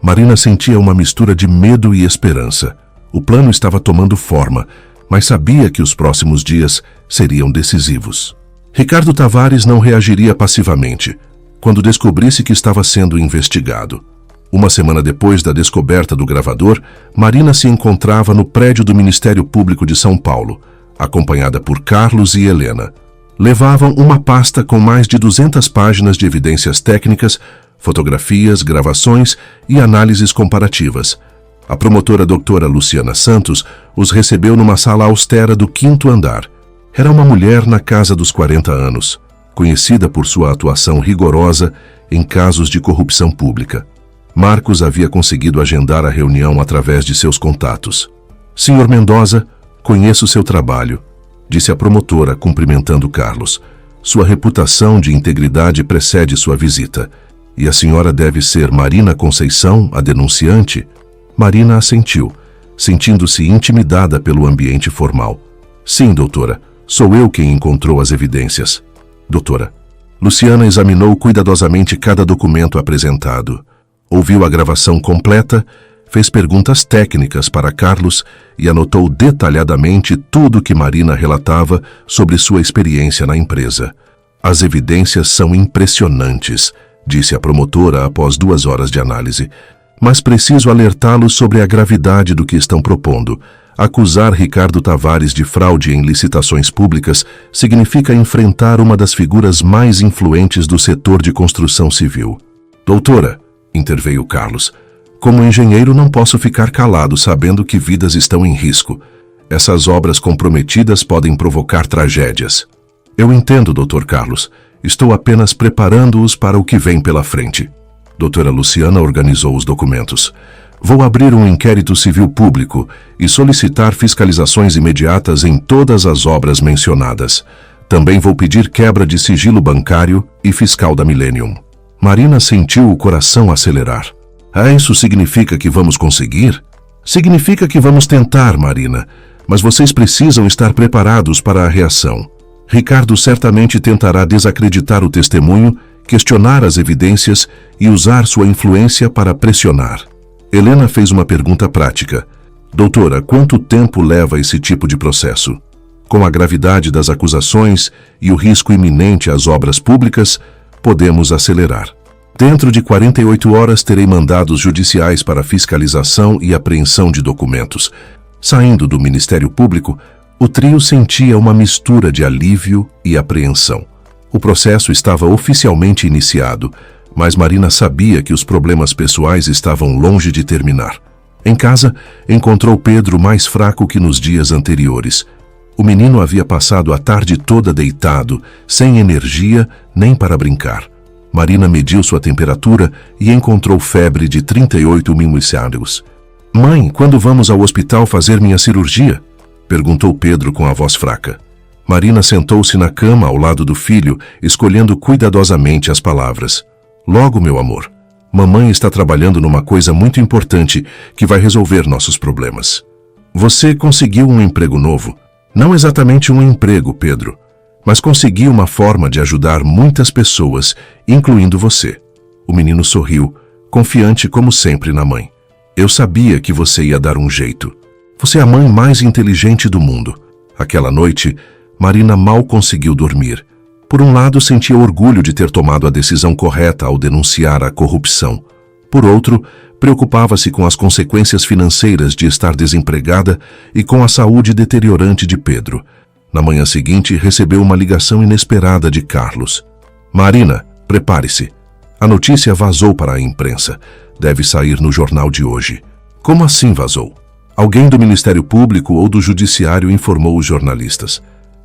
Marina sentia uma mistura de medo e esperança. O plano estava tomando forma, mas sabia que os próximos dias seriam decisivos. Ricardo Tavares não reagiria passivamente quando descobrisse que estava sendo investigado. Uma semana depois da descoberta do gravador, Marina se encontrava no prédio do Ministério Público de São Paulo, acompanhada por Carlos e Helena. Levavam uma pasta com mais de 200 páginas de evidências técnicas, fotografias, gravações e análises comparativas. A promotora doutora Luciana Santos os recebeu numa sala austera do 5º andar. Era uma mulher na casa dos 40 anos, conhecida por sua atuação rigorosa em casos de corrupção pública. Marcos havia conseguido agendar a reunião através de seus contatos. Senhor Mendoza, conheço seu trabalho, disse a promotora, cumprimentando Carlos. Sua reputação de integridade precede sua visita. E a senhora deve ser Marina Conceição, a denunciante? Marina assentiu, sentindo-se intimidada pelo ambiente formal. Sim, doutora, sou eu quem encontrou as evidências. Doutora. Luciana examinou cuidadosamente cada documento apresentado. Ouviu a gravação completa, fez perguntas técnicas para Carlos e anotou detalhadamente tudo que Marina relatava sobre sua experiência na empresa. As evidências são impressionantes, disse a promotora após 2 horas de análise. Mas preciso alertá-los sobre a gravidade do que estão propondo. Acusar Ricardo Tavares de fraude em licitações públicas significa enfrentar uma das figuras mais influentes do setor de construção civil. Doutora, interveio Carlos, como engenheiro não posso ficar calado sabendo que vidas estão em risco. Essas obras comprometidas podem provocar tragédias. Eu entendo, doutor Carlos. Estou apenas preparando-os para o que vem pela frente. Doutora Luciana organizou os documentos. Vou abrir um inquérito civil público e solicitar fiscalizações imediatas em todas as obras mencionadas. Também vou pedir quebra de sigilo bancário e fiscal da Millennium. Marina sentiu o coração acelerar. Isso significa que vamos conseguir? Significa que vamos tentar, Marina, mas vocês precisam estar preparados para a reação. Ricardo certamente tentará desacreditar o testemunho, questionar as evidências e usar sua influência para pressionar. Helena fez uma pergunta prática. Doutora, quanto tempo leva esse tipo de processo? Com a gravidade das acusações e o risco iminente às obras públicas, podemos acelerar. Dentro de 48 horas terei mandados judiciais para fiscalização e apreensão de documentos. Saindo do Ministério Público, o trio sentia uma mistura de alívio e apreensão. O processo estava oficialmente iniciado, mas Marina sabia que os problemas pessoais estavam longe de terminar. Em casa, encontrou Pedro mais fraco que nos dias anteriores. O menino havia passado a tarde toda deitado, sem energia nem para brincar. Marina mediu sua temperatura e encontrou febre de 38 milímetros. Mãe, quando vamos ao hospital fazer minha cirurgia? Perguntou Pedro com a voz fraca. Marina sentou-se na cama ao lado do filho, escolhendo cuidadosamente as palavras. Logo, meu amor. Mamãe está trabalhando numa coisa muito importante que vai resolver nossos problemas. Você conseguiu um emprego novo. Não exatamente um emprego, Pedro, mas consegui uma forma de ajudar muitas pessoas, incluindo você. O menino sorriu, confiante como sempre na mãe. Eu sabia que você ia dar um jeito. Você é a mãe mais inteligente do mundo. Aquela noite, Marina mal conseguiu dormir. Por um lado, sentia orgulho de ter tomado a decisão correta ao denunciar a corrupção. Por outro, preocupava-se com as consequências financeiras de estar desempregada e com a saúde deteriorante de Pedro. Na manhã seguinte, recebeu uma ligação inesperada de Carlos. Marina, prepare-se. A notícia vazou para a imprensa. Deve sair no jornal de hoje. Como assim vazou? Alguém do Ministério Público ou do Judiciário informou os jornalistas.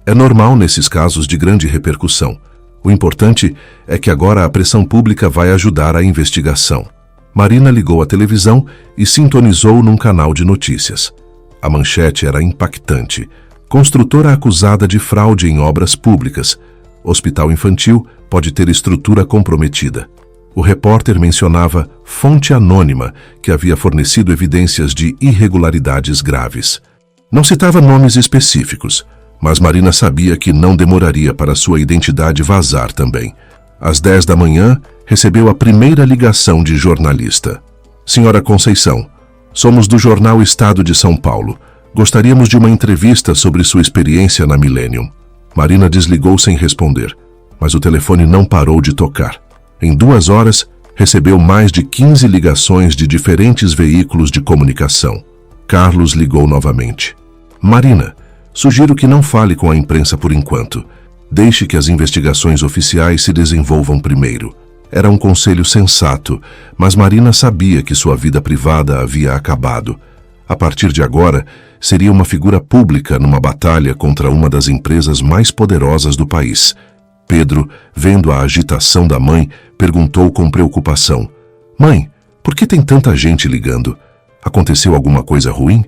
É normal nesses casos de grande repercussão. O importante é que agora a pressão pública vai ajudar a investigação. Marina ligou a televisão e sintonizou num canal de notícias. A manchete era impactante. Construtora acusada de fraude em obras públicas. Hospital infantil pode ter estrutura comprometida. O repórter mencionava fonte anônima que havia fornecido evidências de irregularidades graves. Não citava nomes específicos, mas Marina sabia que não demoraria para sua identidade vazar também. Às 10 da manhã, recebeu a primeira ligação de jornalista. Senhora Conceição, somos do jornal Estado de São Paulo. Gostaríamos de uma entrevista sobre sua experiência na Millennium. Marina desligou sem responder, mas o telefone não parou de tocar. Em 2 horas, recebeu mais de 15 ligações de diferentes veículos de comunicação. Carlos ligou novamente. Marina, sugiro que não fale com a imprensa por enquanto. Deixe que as investigações oficiais se desenvolvam primeiro. Era um conselho sensato, mas Marina sabia que sua vida privada havia acabado. A partir de agora, seria uma figura pública numa batalha contra uma das empresas mais poderosas do país. Pedro, vendo a agitação da mãe, perguntou com preocupação. Mãe, por que tem tanta gente ligando? Aconteceu alguma coisa ruim?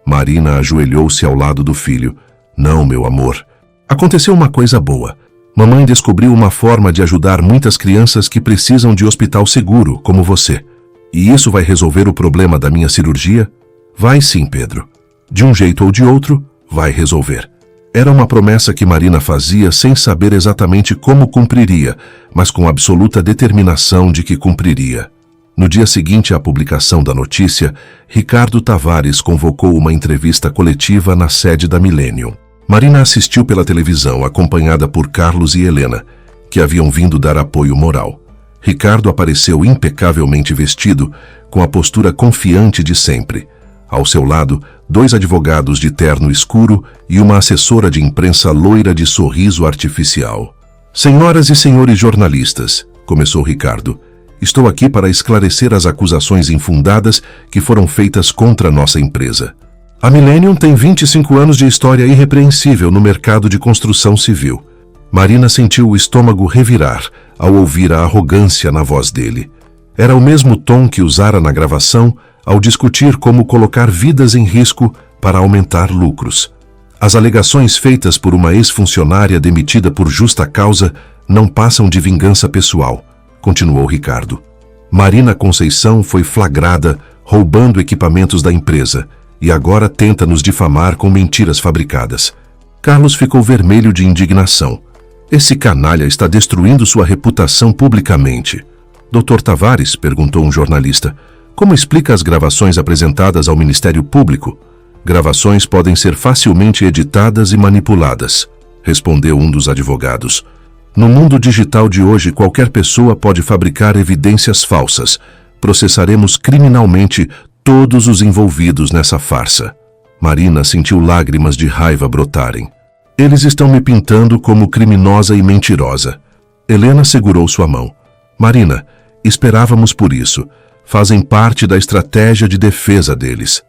Marina ajoelhou-se ao lado do filho. Não, meu amor. Aconteceu uma coisa boa. Mamãe descobriu uma forma de ajudar muitas crianças que precisam de hospital seguro, como você. E isso vai resolver o problema da minha cirurgia? Vai sim, Pedro. De um jeito ou de outro, vai resolver. Era uma promessa que Marina fazia sem saber exatamente como cumpriria, mas com absoluta determinação de que cumpriria. No dia seguinte à publicação da notícia, Ricardo Tavares convocou uma entrevista coletiva na sede da Millennium. Marina assistiu pela televisão, acompanhada por Carlos e Helena, que haviam vindo dar apoio moral. Ricardo apareceu impecavelmente vestido, com a postura confiante de sempre. Ao seu lado, 2 advogados de terno escuro e uma assessora de imprensa loira de sorriso artificial. Senhoras e senhores jornalistas, começou Ricardo, estou aqui para esclarecer as acusações infundadas que foram feitas contra nossa empresa. A Millennium tem 25 anos de história irrepreensível no mercado de construção civil. Marina sentiu o estômago revirar ao ouvir a arrogância na voz dele. Era o mesmo tom que usara na gravação ao discutir como colocar vidas em risco para aumentar lucros. As alegações feitas por uma ex-funcionária demitida por justa causa não passam de vingança pessoal, continuou Ricardo. Marina Conceição foi flagrada roubando equipamentos da empresa e agora tenta nos difamar com mentiras fabricadas. Carlos ficou vermelho de indignação. Esse canalha está destruindo sua reputação publicamente. Dr. Tavares, perguntou um jornalista, como explica as gravações apresentadas ao Ministério Público? Gravações podem ser facilmente editadas e manipuladas, respondeu um dos advogados. No mundo digital de hoje, qualquer pessoa pode fabricar evidências falsas. Processaremos criminalmente todos os envolvidos nessa farsa. Marina sentiu lágrimas de raiva brotarem. Eles estão me pintando como criminosa e mentirosa. Helena segurou sua mão. Marina, esperávamos por isso. Fazem parte da estratégia de defesa deles.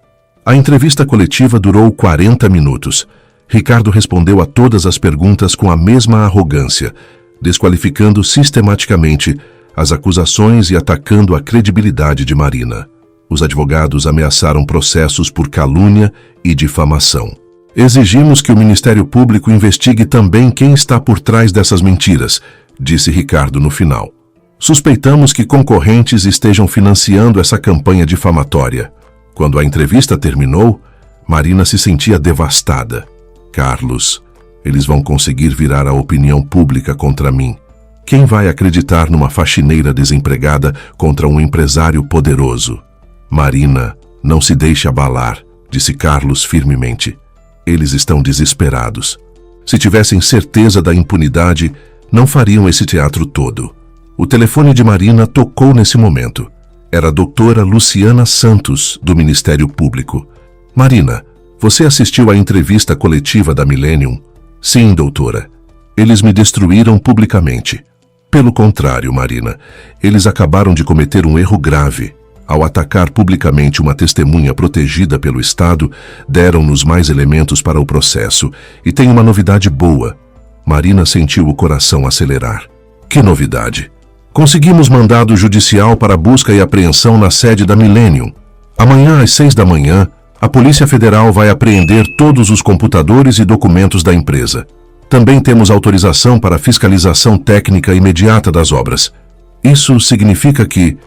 A entrevista coletiva durou 40 minutos. Ricardo respondeu a todas as perguntas com a mesma arrogância, desqualificando sistematicamente as acusações e atacando a credibilidade de Marina. Os advogados ameaçaram processos por calúnia e difamação. Exigimos que o Ministério Público investigue também quem está por trás dessas mentiras, disse Ricardo no final. Suspeitamos que concorrentes estejam financiando essa campanha difamatória. Quando a entrevista terminou, Marina se sentia devastada. Carlos, eles vão conseguir virar a opinião pública contra mim. Quem vai acreditar numa faxineira desempregada contra um empresário poderoso? Marina, não se deixe abalar, disse Carlos firmemente. Eles estão desesperados. Se tivessem certeza da impunidade, não fariam esse teatro todo. O telefone de Marina tocou nesse momento. Era a doutora Luciana Santos, do Ministério Público. Marina, você assistiu à entrevista coletiva da Millennium? Sim, doutora. Eles me destruíram publicamente. Pelo contrário, Marina, eles acabaram de cometer um erro grave. Ao atacar publicamente uma testemunha protegida pelo Estado, deram-nos mais elementos para o processo. E tem uma novidade boa. Marina sentiu o coração acelerar. Que novidade? Conseguimos mandado judicial para busca e apreensão na sede da Millennium. Amanhã, às 6 da manhã, a Polícia Federal vai apreender todos os computadores e documentos da empresa. Também temos autorização para fiscalização técnica imediata das obras. Isso significa que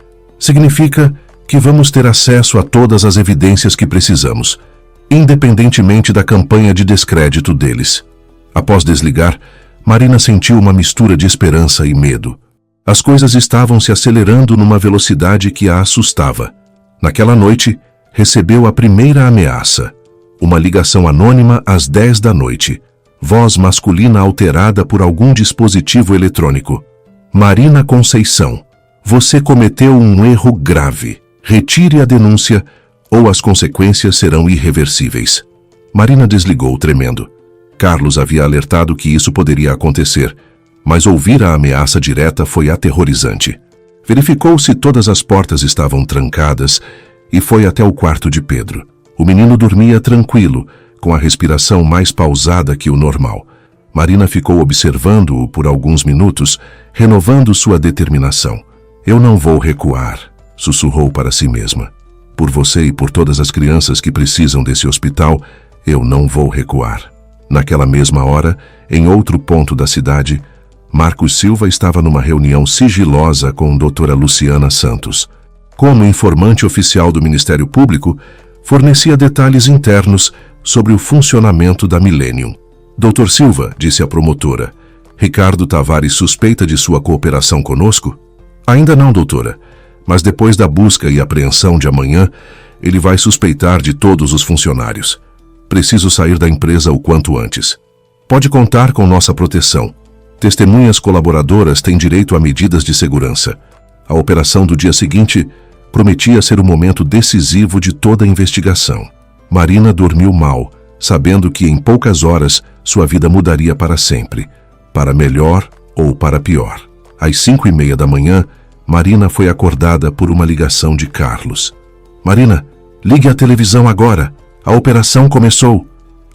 vamos ter acesso a todas as evidências que precisamos, independentemente da campanha de descrédito deles. Após desligar, Marina sentiu uma mistura de esperança e medo. As coisas estavam se acelerando numa velocidade que a assustava. Naquela noite, recebeu a primeira ameaça. Uma ligação anônima às 10 da noite. Voz masculina alterada por algum dispositivo eletrônico. Marina Conceição, você cometeu um erro grave. Retire a denúncia ou as consequências serão irreversíveis. Marina desligou, tremendo. Carlos havia alertado que isso poderia acontecer, mas ouvir a ameaça direta foi aterrorizante. Verificou se todas as portas estavam trancadas e foi até o quarto de Pedro. O menino dormia tranquilo, com a respiração mais pausada que o normal. Marina ficou observando-o por alguns minutos, renovando sua determinação. Eu não vou recuar, sussurrou para si mesma. Por você e por todas as crianças que precisam desse hospital, eu não vou recuar. Naquela mesma hora, em outro ponto da cidade, Marcos Silva estava numa reunião sigilosa com a doutora Luciana Santos. Como informante oficial do Ministério Público, fornecia detalhes internos sobre o funcionamento da Millennium. Doutor Silva, disse a promotora, Ricardo Tavares suspeita de sua cooperação conosco? Ainda não, doutora, mas depois da busca e apreensão de amanhã, ele vai suspeitar de todos os funcionários. Preciso sair da empresa o quanto antes. Pode contar com nossa proteção. Testemunhas colaboradoras têm direito a medidas de segurança. A operação do dia seguinte prometia ser o momento decisivo de toda a investigação. Marina dormiu mal, sabendo que em poucas horas sua vida mudaria para sempre, para melhor ou para pior. Às 5:30 da manhã, Marina foi acordada por uma ligação de Carlos. Marina, ligue a televisão agora. A operação começou.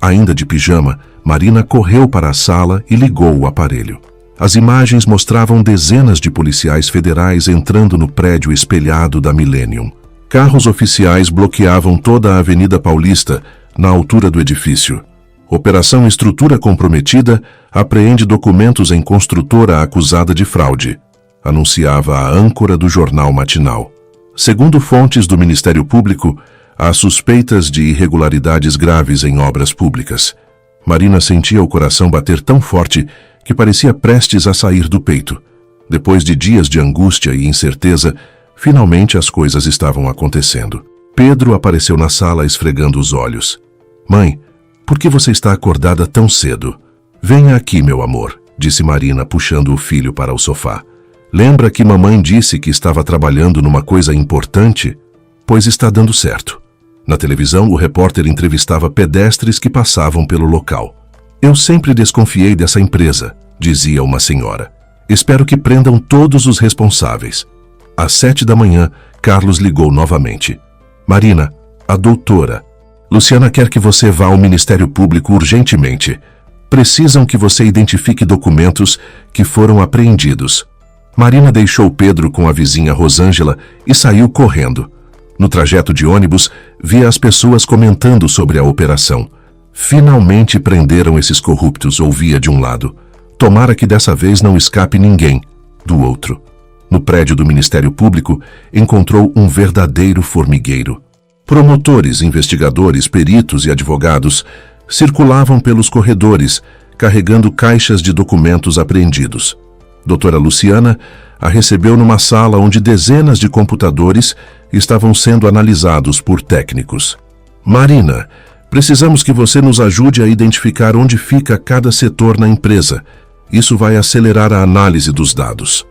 Ainda de pijama, Marina correu para a sala e ligou o aparelho. As imagens mostravam dezenas de policiais federais entrando no prédio espelhado da Millennium. Carros oficiais bloqueavam toda a Avenida Paulista, na altura do edifício. Operação Estrutura Comprometida apreende documentos em construtora acusada de fraude, anunciava a âncora do jornal matinal. Segundo fontes do Ministério Público, há suspeitas de irregularidades graves em obras públicas. Marina sentia o coração bater tão forte que parecia prestes a sair do peito. Depois de dias de angústia e incerteza, finalmente as coisas estavam acontecendo. Pedro apareceu na sala esfregando os olhos. Mãe, por que você está acordada tão cedo? Venha aqui, meu amor, disse Marina, puxando o filho para o sofá. Lembra que mamãe disse que estava trabalhando numa coisa importante? Pois está dando certo. Na televisão, o repórter entrevistava pedestres que passavam pelo local. Eu sempre desconfiei dessa empresa, dizia uma senhora. Espero que prendam todos os responsáveis. Às 7 da manhã, Carlos ligou novamente. Marina, a doutora. Luciana quer que você vá ao Ministério Público urgentemente. Precisam que você identifique documentos que foram apreendidos. Marina deixou Pedro com a vizinha Rosângela e saiu correndo. No trajeto de ônibus, via as pessoas comentando sobre a operação. Finalmente prenderam esses corruptos, ouvia de um lado. Tomara que dessa vez não escape ninguém, do outro. No prédio do Ministério Público, encontrou um verdadeiro formigueiro. Promotores, investigadores, peritos e advogados circulavam pelos corredores, carregando caixas de documentos apreendidos. Doutora Luciana a recebeu numa sala onde dezenas de computadores estavam sendo analisados por técnicos. Marina, precisamos que você nos ajude a identificar onde fica cada setor na empresa. Isso vai acelerar a análise dos dados.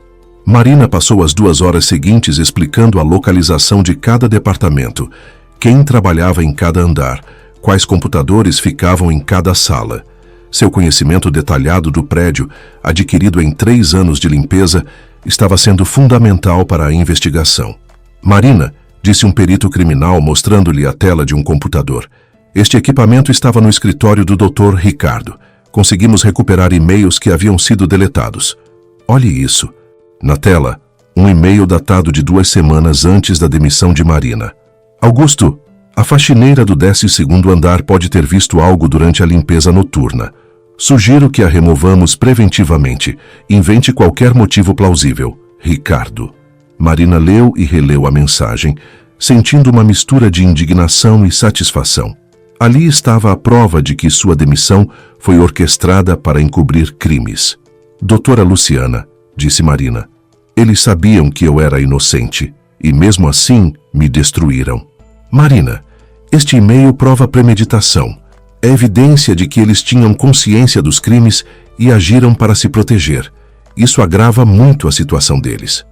Marina passou as 2 horas seguintes explicando a localização de cada departamento, quem trabalhava em cada andar, quais computadores ficavam em cada sala. Seu conhecimento detalhado do prédio, adquirido em 3 anos de limpeza, estava sendo fundamental para a investigação. Marina, disse um perito criminal mostrando-lhe a tela de um computador. Este equipamento estava no escritório do Dr. Ricardo. Conseguimos recuperar e-mails que haviam sido deletados. Olhe isso. Na tela, um e-mail datado de 2 semanas antes da demissão de Marina. Augusto, a faxineira do 12º andar pode ter visto algo durante a limpeza noturna. Sugiro que a removamos preventivamente. Invente qualquer motivo plausível. Ricardo. Marina leu e releu a mensagem, sentindo uma mistura de indignação e satisfação. Ali estava a prova de que sua demissão foi orquestrada para encobrir crimes. Doutora Luciana, disse Marina, eles sabiam que eu era inocente e mesmo assim me destruíram. Marina, este e-mail prova premeditação. É evidência de que eles tinham consciência dos crimes e agiram para se proteger. Isso agrava muito a situação deles.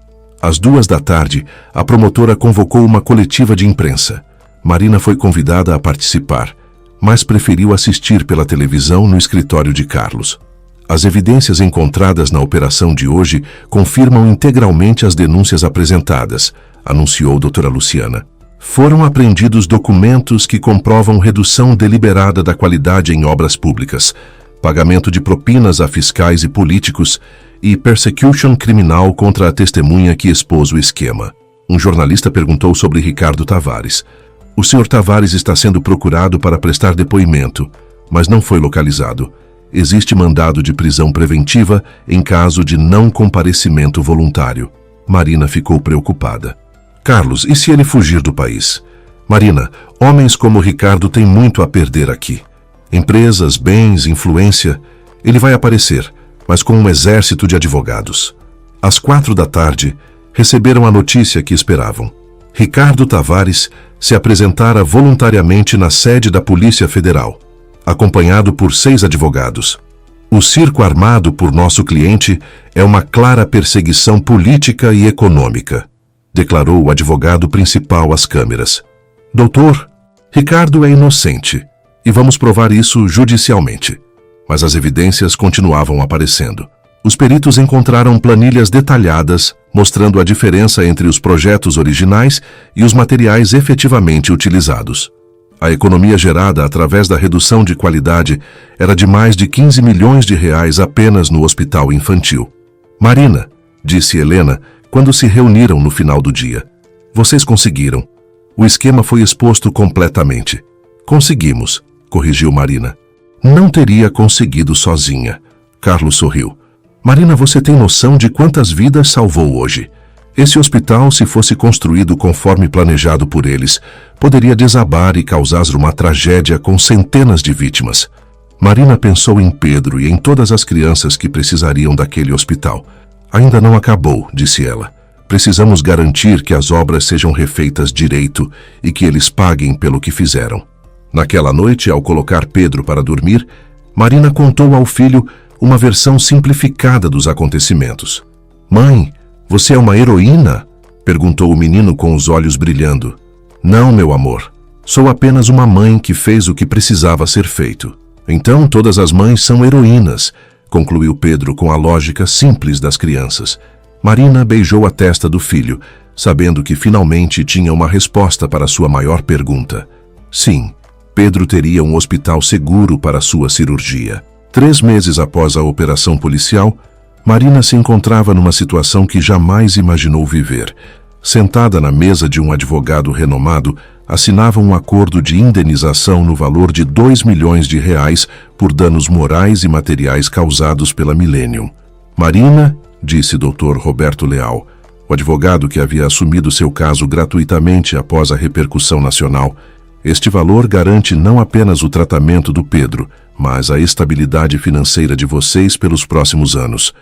Às 2 da tarde, a promotora convocou uma coletiva de imprensa. Marina foi convidada a participar, mas preferiu assistir pela televisão no escritório de Carlos. As evidências encontradas na operação de hoje confirmam integralmente as denúncias apresentadas, anunciou doutora Luciana. Foram apreendidos documentos que comprovam redução deliberada da qualidade em obras públicas, pagamento de propinas a fiscais e políticos e persecution criminal contra a testemunha que expôs o esquema. Um jornalista perguntou sobre Ricardo Tavares. O Sr. Tavares está sendo procurado para prestar depoimento, mas não foi localizado. Existe mandado de prisão preventiva em caso de não comparecimento voluntário. Marina ficou preocupada. Carlos, e se ele fugir do país? Marina, homens como Ricardo têm muito a perder aqui. Empresas, bens, influência. Ele vai aparecer, mas com um exército de advogados. Às 4 da tarde, receberam a notícia que esperavam. Ricardo Tavares se apresentara voluntariamente na sede da Polícia Federal, acompanhado por 6 advogados. O circo armado por nosso cliente é uma clara perseguição política e econômica, declarou o advogado principal às câmeras. Doutor, Ricardo é inocente e vamos provar isso judicialmente. Mas as evidências continuavam aparecendo. Os peritos encontraram planilhas detalhadas mostrando a diferença entre os projetos originais e os materiais efetivamente utilizados. A economia gerada através da redução de qualidade era de mais de 15 milhões de reais apenas no hospital infantil. Marina, disse Helena, quando se reuniram no final do dia. Vocês conseguiram. O esquema foi exposto completamente. Conseguimos, corrigiu Marina. Não teria conseguido sozinha. Carlos sorriu. Marina, você tem noção de quantas vidas salvou hoje? Esse hospital, se fosse construído conforme planejado por eles, poderia desabar e causar uma tragédia com centenas de vítimas. Marina pensou em Pedro e em todas as crianças que precisariam daquele hospital. Ainda não acabou, disse ela. Precisamos garantir que as obras sejam refeitas direito e que eles paguem pelo que fizeram. Naquela noite, ao colocar Pedro para dormir, Marina contou ao filho uma versão simplificada dos acontecimentos. Mãe, você é uma heroína? Perguntou o menino com os olhos brilhando. Não, meu amor. Sou apenas uma mãe que fez o que precisava ser feito. Então todas as mães são heroínas, concluiu Pedro com a lógica simples das crianças. Marina beijou a testa do filho, sabendo que finalmente tinha uma resposta para sua maior pergunta. Sim, Pedro teria um hospital seguro para sua cirurgia. 3 meses após a operação policial, Marina se encontrava numa situação que jamais imaginou viver. sentada na mesa de um advogado renomado, assinava um acordo de indenização no valor de R$2 milhões por danos morais e materiais causados pela Millennium. Marina, disse Dr. Roberto Leal, o advogado que havia assumido seu caso gratuitamente após a repercussão nacional, este valor garante não apenas o tratamento do Pedro, mas a estabilidade financeira de vocês pelos próximos anos.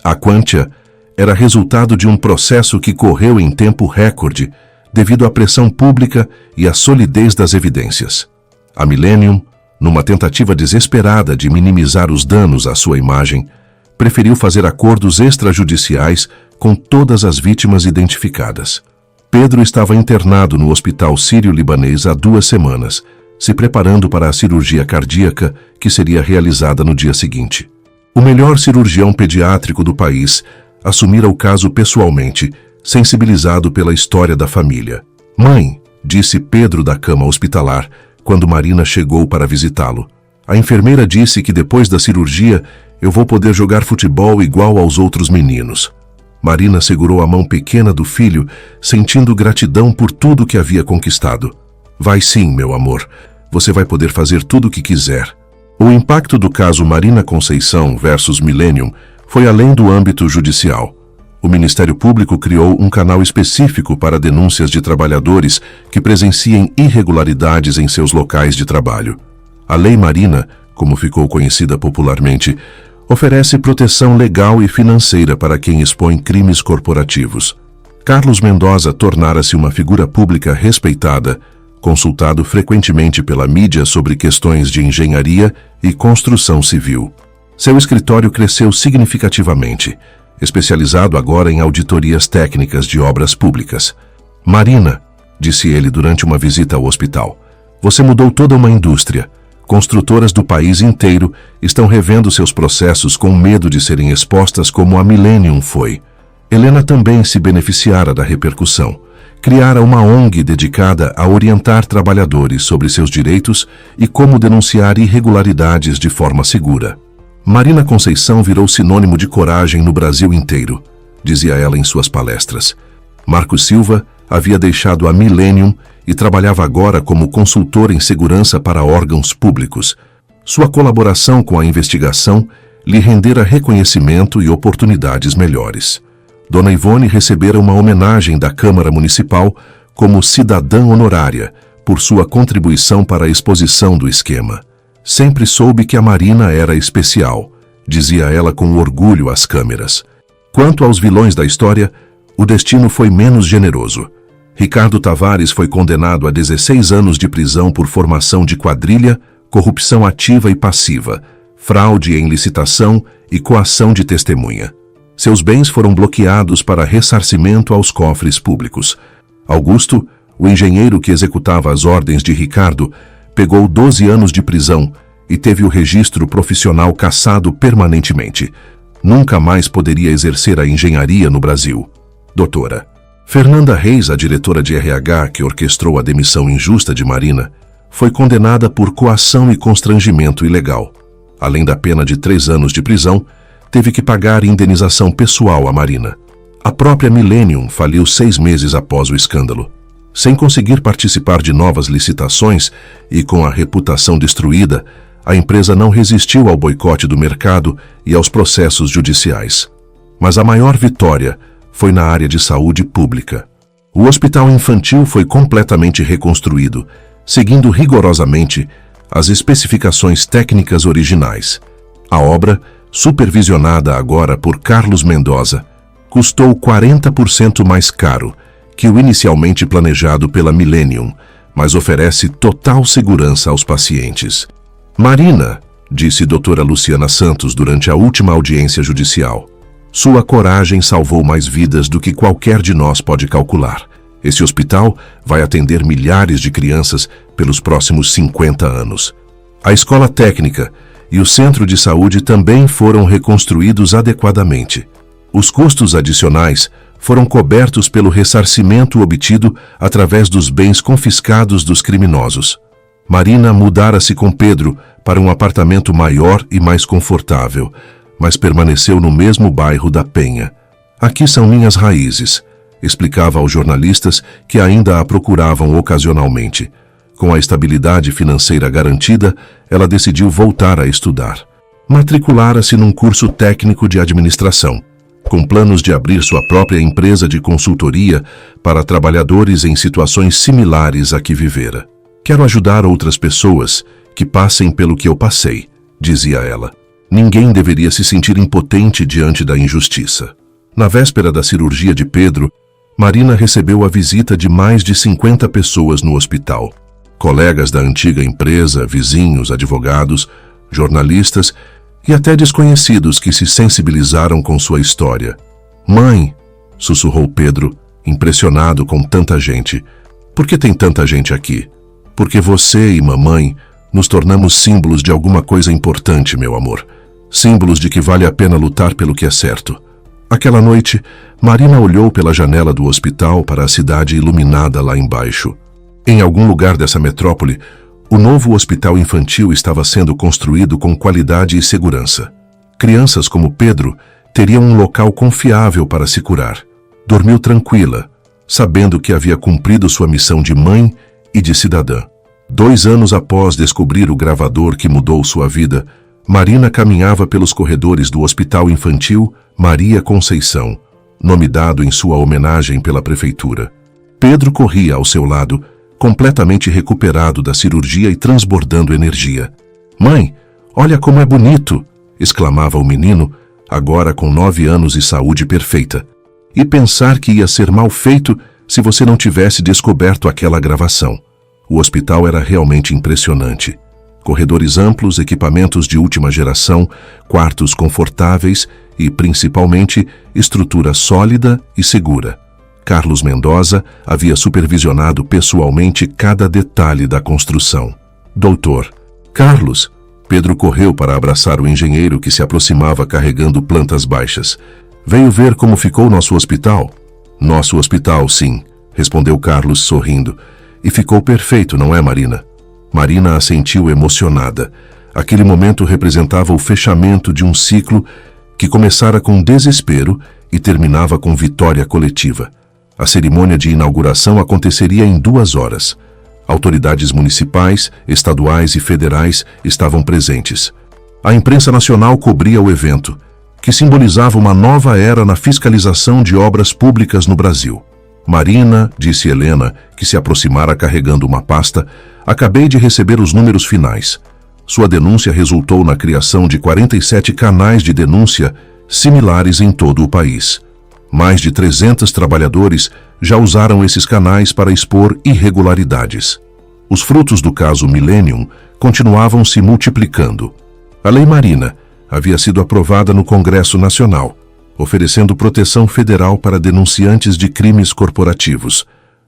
A quantia era resultado de um processo que correu em tempo recorde devido à pressão pública e à solidez das evidências. A Millennium, numa tentativa desesperada de minimizar os danos à sua imagem, preferiu fazer acordos extrajudiciais com todas as vítimas identificadas. Pedro estava internado no Hospital Sírio-Libanês há 2 semanas, se preparando para a cirurgia cardíaca que seria realizada no dia seguinte. O melhor cirurgião pediátrico do país assumira o caso pessoalmente, sensibilizado pela história da família. "Mãe", disse Pedro da cama hospitalar, quando Marina chegou para visitá-lo. "A enfermeira disse que depois da cirurgia eu vou poder jogar futebol igual aos outros meninos." Marina segurou a mão pequena do filho, sentindo gratidão por tudo que havia conquistado. "Vai sim, meu amor. Você vai poder fazer tudo o que quiser." O impacto do caso Marina Conceição versus Millennium foi além do âmbito judicial. O Ministério Público criou um canal específico para denúncias de trabalhadores que presenciem irregularidades em seus locais de trabalho. A Lei Marina, como ficou conhecida popularmente, oferece proteção legal e financeira para quem expõe crimes corporativos. Carlos Mendoza tornara-se uma figura pública respeitada, consultado frequentemente pela mídia sobre questões de engenharia e construção civil. Seu escritório cresceu significativamente, especializado agora em auditorias técnicas de obras públicas. "Marina", disse ele durante uma visita ao hospital, "você mudou toda uma indústria. Construtoras do país inteiro estão revendo seus processos com medo de serem expostas como a Millennium foi. Helena também se beneficiara da repercussão. Criara uma ONG dedicada a orientar trabalhadores sobre seus direitos e como denunciar irregularidades de forma segura. Marina Conceição virou sinônimo de coragem no Brasil inteiro", dizia ela em suas palestras. Marcos Silva havia deixado a Millennium e trabalhava agora como consultor em segurança para órgãos públicos. Sua colaboração com a investigação lhe rendera reconhecimento e oportunidades melhores. Dona Ivone recebera uma homenagem da Câmara Municipal como cidadã honorária por sua contribuição para a exposição do esquema. "Sempre soube que a Marina era especial", dizia ela com orgulho às câmeras. Quanto aos vilões da história, o destino foi menos generoso. Ricardo Tavares foi condenado a 16 anos de prisão por formação de quadrilha, corrupção ativa e passiva, fraude em licitação e coação de testemunha. Seus bens foram bloqueados para ressarcimento aos cofres públicos. Augusto, o engenheiro que executava as ordens de Ricardo, pegou 12 anos de prisão e teve o registro profissional cassado permanentemente. Nunca mais poderia exercer a engenharia no Brasil. Doutora Fernanda Reis, a diretora de RH que orquestrou a demissão injusta de Marina, foi condenada por coação e constrangimento ilegal. Além da pena de 3 anos de prisão, teve que pagar indenização pessoal a Marina. A própria Millennium faliu 6 meses após o escândalo. Sem conseguir participar de novas licitações e com a reputação destruída, a empresa não resistiu ao boicote do mercado e aos processos judiciais. Mas a maior vitória foi na área de saúde pública. O hospital infantil foi completamente reconstruído, seguindo rigorosamente as especificações técnicas originais. A obra, supervisionada agora por Carlos Mendoza, custou 40% mais caro que o inicialmente planejado pela Millennium, mas oferece total segurança aos pacientes. "Marina", disse doutora Luciana Santos durante a última audiência judicial, "sua coragem salvou mais vidas do que qualquer de nós pode calcular. Esse hospital vai atender milhares de crianças pelos próximos 50 anos. A escola técnica e o centro de saúde também foram reconstruídos adequadamente. Os custos adicionais foram cobertos pelo ressarcimento obtido através dos bens confiscados dos criminosos. Marina mudara-se com Pedro para um apartamento maior e mais confortável, mas permaneceu no mesmo bairro da Penha. Aqui são minhas raízes. explicava aos jornalistas que ainda a procuravam ocasionalmente. Com a estabilidade financeira garantida, ela decidiu voltar a estudar. Matriculara-se num curso técnico de administração, com planos de abrir sua própria empresa de consultoria para trabalhadores em situações similares à que vivera. Quero ajudar outras pessoas que passem pelo que eu passei, dizia ela. Ninguém deveria se sentir impotente diante da injustiça. Na véspera da cirurgia de Pedro, Marina recebeu a visita de mais de 50 pessoas no hospital. Colegas da antiga empresa, vizinhos, advogados, jornalistas e até desconhecidos que se sensibilizaram com sua história. "Mãe", sussurrou Pedro, impressionado com tanta gente. "Por que tem tanta gente aqui?" "Porque você e mamãe nos tornamos símbolos de alguma coisa importante, meu amor. Símbolos de que vale a pena lutar pelo que é certo." Aquela noite, Marina olhou pela janela do hospital para a cidade iluminada lá embaixo. Em algum lugar dessa metrópole, o novo hospital infantil estava sendo construído com qualidade e segurança. Crianças como Pedro teriam um local confiável para se curar. Dormiu tranquila, sabendo que havia cumprido sua missão de mãe e de cidadã. 2 anos após descobrir o gravador que mudou sua vida, Marina caminhava pelos corredores do Hospital Infantil Maria Conceição, nome dado em sua homenagem pela prefeitura. Pedro corria ao seu lado, completamente recuperado da cirurgia e transbordando energia. "Mãe, olha como é bonito!" exclamava o menino, agora com 9 anos e saúde perfeita. "E pensar que ia ser mal feito se você não tivesse descoberto aquela gravação." O hospital era realmente impressionante. Corredores amplos, equipamentos de última geração, quartos confortáveis e, principalmente, estrutura sólida e segura. Carlos Mendoza havia supervisionado pessoalmente cada detalhe da construção. "Doutor." "Carlos." Pedro correu para abraçar o engenheiro que se aproximava carregando plantas baixas. "Veio ver como ficou nosso hospital?" "Nosso hospital, sim", respondeu Carlos sorrindo. "E ficou perfeito, não é, Marina?" Marina assentiu emocionada. Aquele momento representava o fechamento de um ciclo que começara com desespero e terminava com vitória coletiva. A cerimônia de inauguração aconteceria em 2 horas. Autoridades municipais, estaduais e federais estavam presentes. A imprensa nacional cobria o evento, que simbolizava uma nova era na fiscalização de obras públicas no Brasil. "Marina", disse Helena, que se aproximara carregando uma pasta, "acabei de receber os números finais. Sua denúncia resultou na criação de 47 canais de denúncia similares em todo o país. Mais de 300 trabalhadores já usaram esses canais para expor irregularidades. Os frutos do caso Millennium continuavam se multiplicando. A Lei Marina havia sido aprovada no Congresso Nacional, oferecendo proteção federal para denunciantes de crimes corporativos.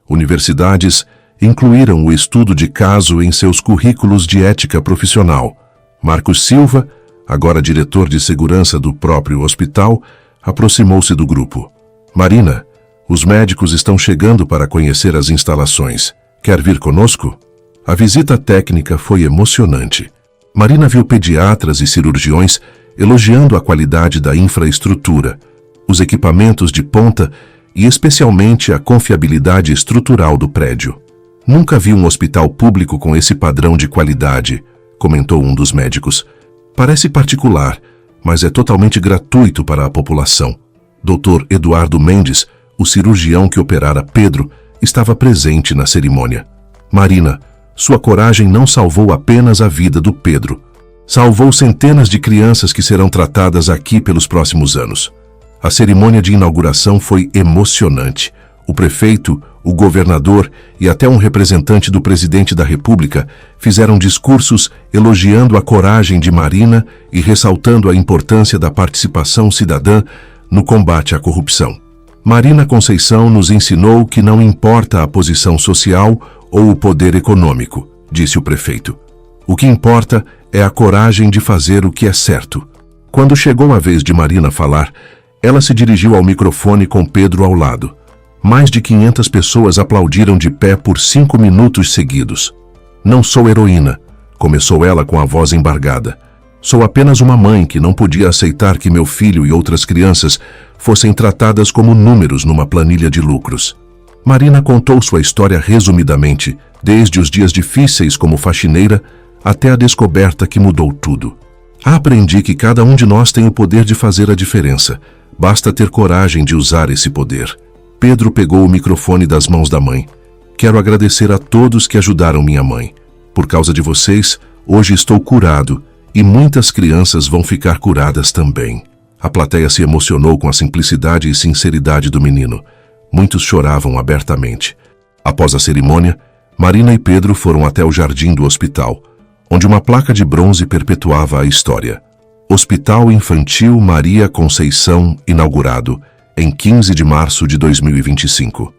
Universidades incluíram o estudo de caso em seus currículos de ética profissional. Marcos Silva, agora diretor de segurança do próprio hospital, aproximou-se do grupo. "Marina, os médicos estão chegando para conhecer as instalações. Quer vir conosco?" A visita técnica foi emocionante. Marina viu pediatras e cirurgiões elogiando a qualidade da infraestrutura, os equipamentos de ponta e especialmente a confiabilidade estrutural do prédio. "Nunca vi um hospital público com esse padrão de qualidade", comentou um dos médicos. "Parece particular, mas é totalmente gratuito para a população." Dr. Eduardo Mendes, o cirurgião que operara Pedro, estava presente na cerimônia. "Marina, sua coragem não salvou apenas a vida do Pedro. Salvou centenas de crianças que serão tratadas aqui pelos próximos anos." A cerimônia de inauguração foi emocionante. O prefeito, o governador e até um representante do presidente da República fizeram discursos elogiando a coragem de Marina e ressaltando a importância da participação cidadã no combate à corrupção. "Marina Conceição nos ensinou que não importa a posição social ou o poder econômico", disse o prefeito. "O que importa é a coragem de fazer o que é certo." Quando chegou a vez de Marina falar, ela se dirigiu ao microfone com Pedro ao lado. Mais de 500 pessoas aplaudiram de pé por 5 minutos seguidos. "Não sou heroína", começou ela com a voz embargada. Sou apenas uma mãe que não podia aceitar que meu filho e outras crianças fossem tratadas como números numa planilha de lucros. Marina contou sua história resumidamente, desde os dias difíceis como faxineira até a descoberta que mudou tudo. Aprendi que cada um de nós tem o poder de fazer a diferença. Basta ter coragem de usar esse poder. Pedro pegou o microfone das mãos da mãe. Quero agradecer a todos que ajudaram minha mãe. Por causa de vocês, hoje estou curado e muitas crianças vão ficar curadas também. A plateia se emocionou com a simplicidade e sinceridade do menino. Muitos choravam abertamente. Após a cerimônia, Marina e Pedro foram até o jardim do hospital, onde uma placa de bronze perpetuava a história. Hospital Infantil Maria Conceição, inaugurado em 15 de março de 2025.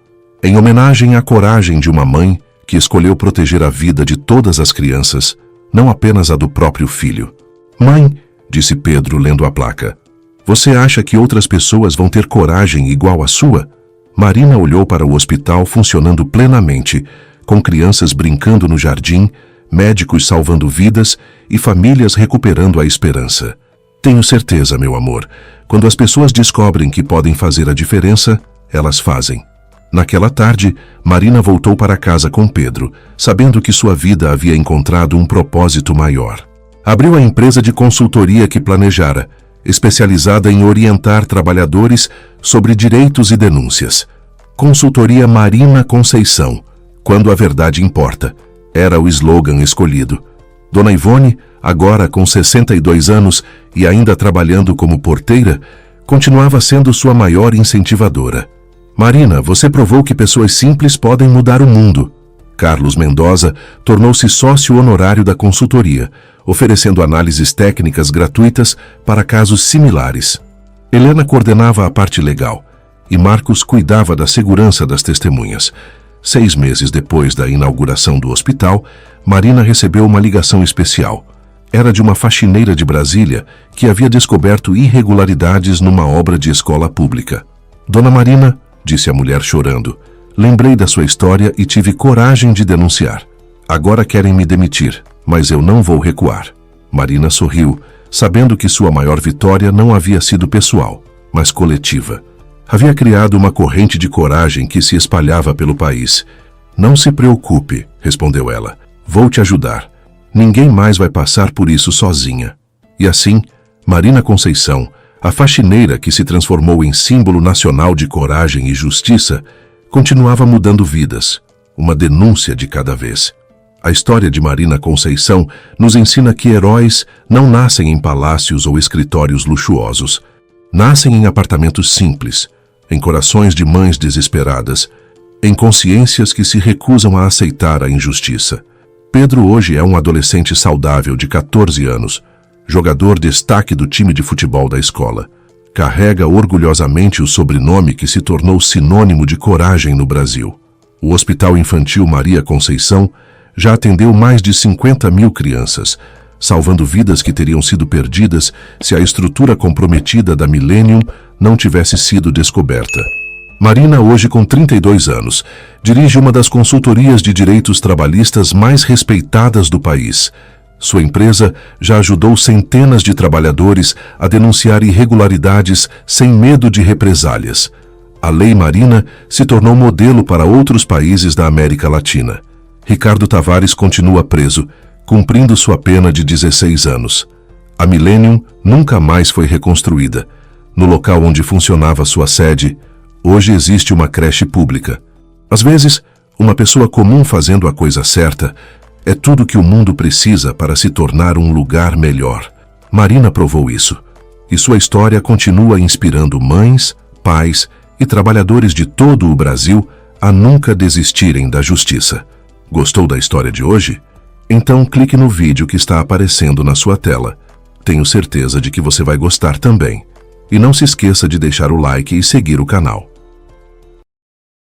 Em homenagem à coragem de uma mãe que escolheu proteger a vida de todas as crianças, não apenas a do próprio filho. Mãe, disse Pedro lendo a placa, você acha que outras pessoas vão ter coragem igual à sua? Marina olhou para o hospital funcionando plenamente, com crianças brincando no jardim, médicos salvando vidas e famílias recuperando a esperança. Tenho certeza, meu amor, quando as pessoas descobrem que podem fazer a diferença, elas fazem. Naquela tarde, Marina voltou para casa com Pedro, sabendo que sua vida havia encontrado um propósito maior. Abriu a empresa de consultoria que planejara, especializada em orientar trabalhadores sobre direitos e denúncias. Consultoria Marina Conceição, quando a verdade importa, era o slogan escolhido. Dona Ivone, agora com 62 anos e ainda trabalhando como porteira, continuava sendo sua maior incentivadora. Marina, você provou que pessoas simples podem mudar o mundo. Carlos Mendoza tornou-se sócio honorário da consultoria, oferecendo análises técnicas gratuitas para casos similares. Helena coordenava a parte legal e Marcos cuidava da segurança das testemunhas. 6 meses depois da inauguração do hospital, Marina recebeu uma ligação especial. Era de uma faxineira de Brasília que havia descoberto irregularidades numa obra de escola pública. Dona Marina, disse a mulher chorando, lembrei da sua história e tive coragem de denunciar. Agora querem me demitir, mas eu não vou recuar. Marina sorriu, sabendo que sua maior vitória não havia sido pessoal, mas coletiva. Havia criado uma corrente de coragem que se espalhava pelo país. Não se preocupe, respondeu ela. Vou te ajudar. Ninguém mais vai passar por isso sozinha. E assim, Marina Conceição, a faxineira que se transformou em símbolo nacional de coragem e justiça, continuava mudando vidas, uma denúncia de cada vez. A história de Marina Conceição nos ensina que heróis não nascem em palácios ou escritórios luxuosos. Nascem em apartamentos simples, em corações de mães desesperadas, em consciências que se recusam a aceitar a injustiça. Pedro hoje é um adolescente saudável de 14 anos, jogador destaque do time de futebol da escola. Carrega orgulhosamente o sobrenome que se tornou sinônimo de coragem no Brasil. O Hospital Infantil Maria Conceição já atendeu mais de 50 mil crianças, salvando vidas que teriam sido perdidas se a estrutura comprometida da Millennium não tivesse sido descoberta. Marina, hoje com 32 anos, dirige uma das consultorias de direitos trabalhistas mais respeitadas do país. Sua empresa já ajudou centenas de trabalhadores a denunciar irregularidades sem medo de represálias. A Lei Marina se tornou modelo para outros países da América Latina. Ricardo Tavares continua preso, cumprindo sua pena de 16 anos. A Millennium nunca mais foi reconstruída. No local onde funcionava sua sede, hoje existe uma creche pública. Às vezes, uma pessoa comum fazendo a coisa certa é tudo que o mundo precisa para se tornar um lugar melhor. Marina provou isso, e sua história continua inspirando mães, pais e trabalhadores de todo o Brasil a nunca desistirem da justiça. Gostou da história de hoje? Então clique no vídeo que está aparecendo na sua tela. Tenho certeza de que você vai gostar também. E não se esqueça de deixar o like e seguir o canal.